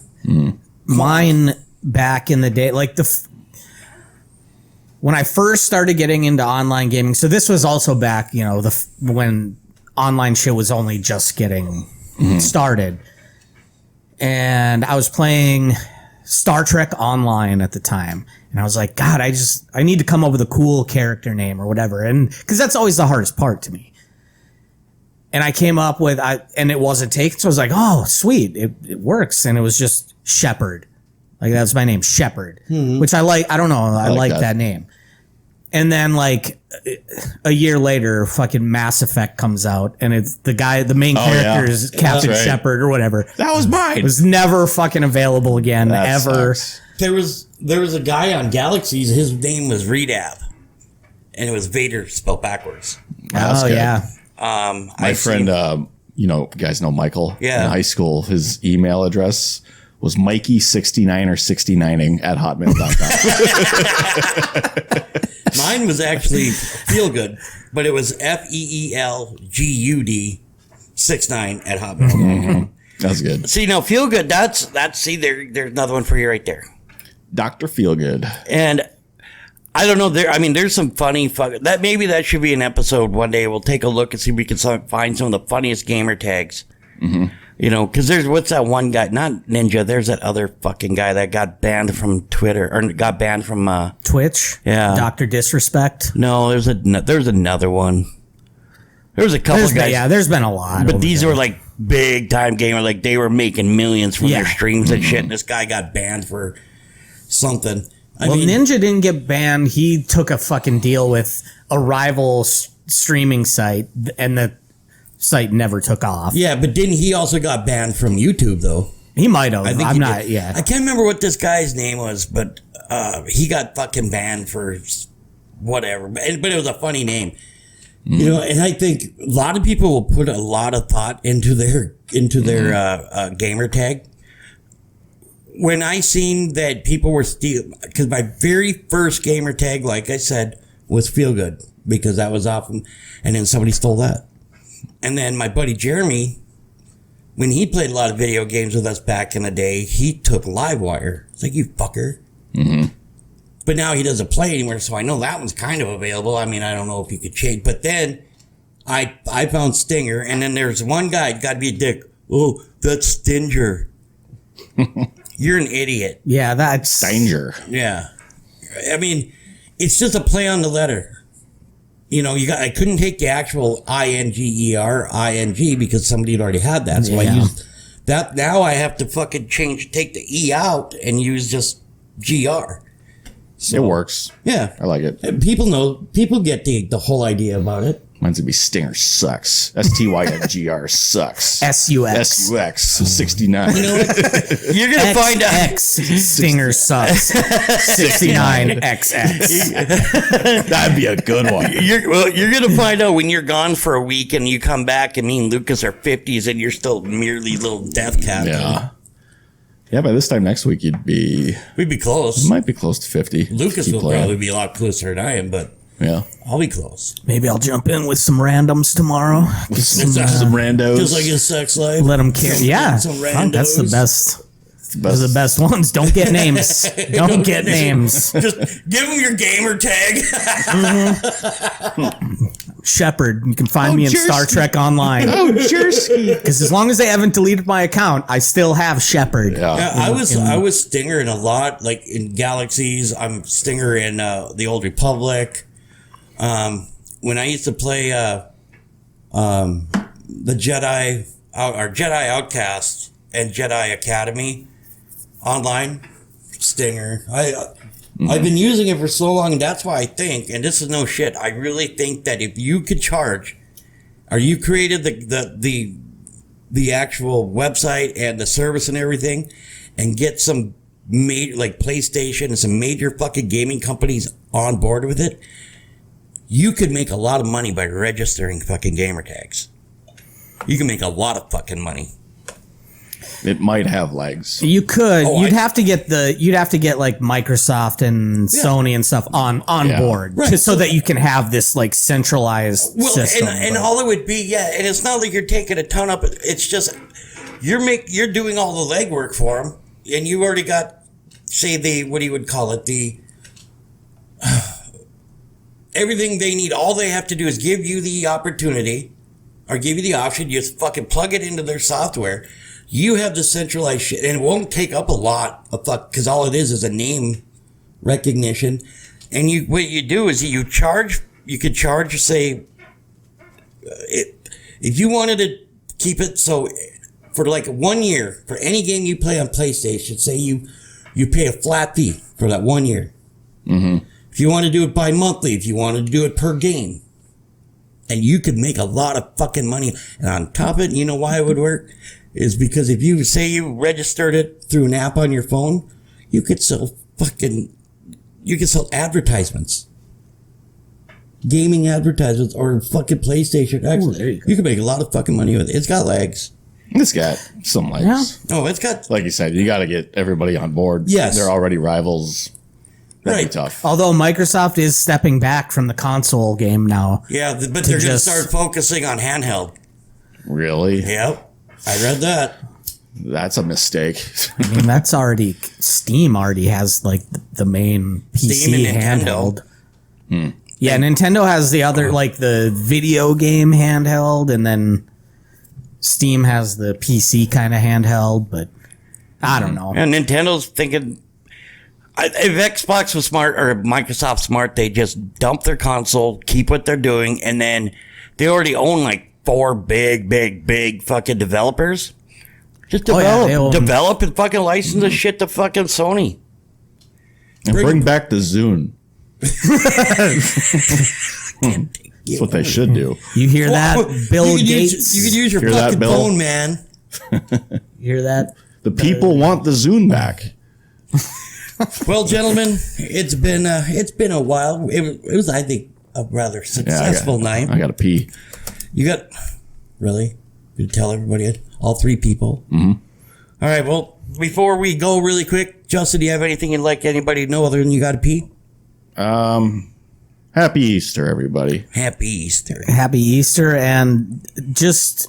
Mine back in the day, like when I first started getting into online gaming. So this was also back, when online shit was only just getting started. And I was playing Star Trek Online at the time. And I was like, God, I need to come up with a cool character name or whatever. And because that's always the hardest part to me. And I came up with, and it wasn't taken. So I was like, oh, sweet. It works. And it was just Shepard. Like, that's my name, Shepard, which I like. I don't know. I like that name. And then like a year later, fucking Mass Effect comes out, and it's the main character is Captain Shepard or whatever. That was mine. It was never fucking available again, ever. Sucks. There was a guy on Galaxies. His name was Redab, and it was Vader spelled backwards. Oh yeah. My friend, you guys know Michael. Yeah. In high school, his email address was Mikey69 or 69ing at hotmail.com. Mine was actually Feelgood, but it was FEELGUD 69 at hotmail.com. Mm-hmm. That's good. See, no, Feelgood. That's there's another one for you right there. Dr. Feelgood. And I don't know. There's some funny that should be an episode one day. We'll take a look and see if we can find some of the funniest gamer tags. Mm-hmm. Because what's that one guy? Not Ninja. There's that other fucking guy that got banned from Twitter or got banned from Twitch. Yeah, Dr. Disrespect. No, there's another one. There was a couple guys. There's been a lot. But these were like big time gamer. Like they were making millions from their streams and shit. And this guy got banned for something. Ninja didn't get banned. He took a fucking deal with a rival streaming site, and the site never took off. Yeah, but didn't he also got banned from YouTube though? He might have. I think I'm he not. did. Yeah. I can't remember what this guy's name was, but he got fucking banned for whatever. But it was a funny name, you know. And I think a lot of people will put a lot of thought into their gamer tag. When I seen that people were stealing, because my very first gamer tag, like I said, was Feel Good, because that was often, and then somebody stole that. And then my buddy Jeremy, when he played a lot of video games with us back in the day, he took Livewire. It's like, you fucker. Mm-hmm. But now he doesn't play anymore, so I know that one's kind of available. I mean, I don't know if you could change. But then I found Stinger, and then there's one guy, got to be a dick. Oh, that's Stinger. You're an idiot. Yeah, that's Danger. Yeah. I mean, it's just a play on the letter. You know, I couldn't take the actual INGER because somebody had already had that. So I used that. Now I have to fucking take the E out and use just GR. So, It works. Yeah. I like it. And people get the whole idea about it. Mine's gonna be Stinger sucks. STYNGR sucks. SUX. SUX 69. You know what? You're going to find out. X Stinger sucks. 69XX. That'd be a good one. You're going to find out when you're gone for a week and you come back and me and Lucas are 50s and you're still merely little death captain. Yeah. Yeah, by this time next week, We'd be close. might be close to 50. Lucas Keep will playing. probably be a lot closer than I am, but Yeah. I'll be close. Maybe I'll jump in with some randoms tomorrow. Get Some randos. Just like his sex life. let them carry. Yeah, Some fuck, that's the randos. best. Those are the best ones. Don't get names. Don't get names. Just give him your gamer tag. Shepard. You can find me in Star Jersey. Trek Online. Oh, Jersey. Because as long as they haven't deleted my account, I still have Shepard. Yeah. I was Stinger in a lot, like in Galaxies. I'm Stinger in the Old Republic. When I used to play the Jedi Outcast and Jedi Academy online, Stinger. I've been using it for so long, and that's why I think, and this is no shit, I really think that if you could charge, or you created the actual website and the service and everything, and get some like PlayStation and some major fucking gaming companies on board with it, you could make a lot of money by registering fucking gamer tags. You can make a lot of fucking money. It might have legs. You could. Oh, You'd have to get like Microsoft and Sony and stuff on Yeah. board, Right. just so that you can have this like centralized system. And but- all it would be, and it's not like you're taking a ton up. It's just you're doing all the legwork for them, and you already got, say, what do you would call it, everything they need. All they have to do is give you the opportunity, or give you the option. You just fucking plug it into their software. You have the centralized shit, and it won't take up a lot of because all it is a name recognition. And what you do is you could charge, say, if you wanted to keep it so for like 1 year, for any game you play on PlayStation, say you pay a flat fee for that 1 year. Mm-hmm. If you want to do it bi-monthly, if you want to do it per game, and you could make a lot of fucking money. And on top of it, you know why it would work? Is because if you say you registered it through an app on your phone, you could sell advertisements. Gaming advertisements or fucking PlayStation. Actually, you could make a lot of fucking money with it. It's got legs. It's got some legs. Yeah. Oh, it's got... Like you said, you got to get everybody on board. Yes. They're already rivals. That'd be Right. tough. Although Microsoft is stepping back from the console game now. Yeah, but they're going to just- start focusing on handheld. Really? Yep. I read that. That's a mistake. I mean, that's already Steam already has like the main Steam PC and Nintendo. handheld. Yeah, Nintendo has the other like the video game handheld, and then Steam has the PC kind of handheld. But I don't know. And Nintendo's thinking, if Xbox was smart or Microsoft smart, they just dump their console, keep what they're doing, and then they already own like 4 big fucking developers. Just develop and fucking license the shit to fucking Sony. And bring back the Zune. That's what they should do. You hear that, Bill you Gates? You can use your Hear that, fucking Bill? phone, man. You hear that? The people want the Zune back. Well, gentlemen, it's been a while. It was, I think, a rather successful night. I got to pee. You got really? You tell everybody, all three people. Mm-hmm. All right. Well, before we go, really quick, Justin, do you have anything you'd like anybody to know other than you got to pee? Happy Easter, everybody. Happy Easter. Happy Easter, and just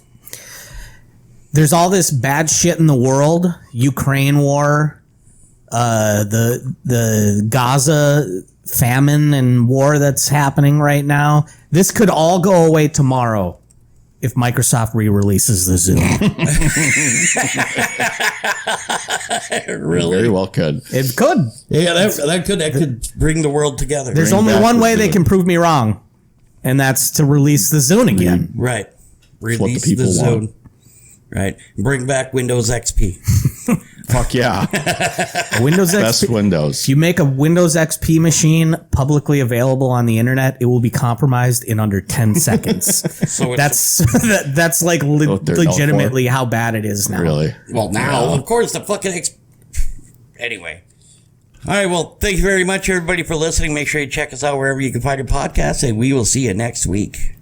there's all this bad shit in the world. Ukraine war, the Gaza famine and war that's happening right now. This could all go away tomorrow if Microsoft re-releases the Zoom. Really? Very well could. It could. Yeah, that could bring the world together. There's Bring only back one the way they Zune. can prove me wrong, and that's to release the Zune again. Right. what the Release people the zone. want. Right. Bring back Windows XP. Fuck yeah. A Windows Best XP. Windows. If you make a Windows XP machine publicly available on the internet, it will be compromised in under 10 seconds. So That's like What they're known legitimately how bad it is now. Really? well, now, of course, the fucking Anyway. All right. Well, thank you very much, everybody, for listening. Make sure you check us out wherever you can find your podcasts, and we will see you next week.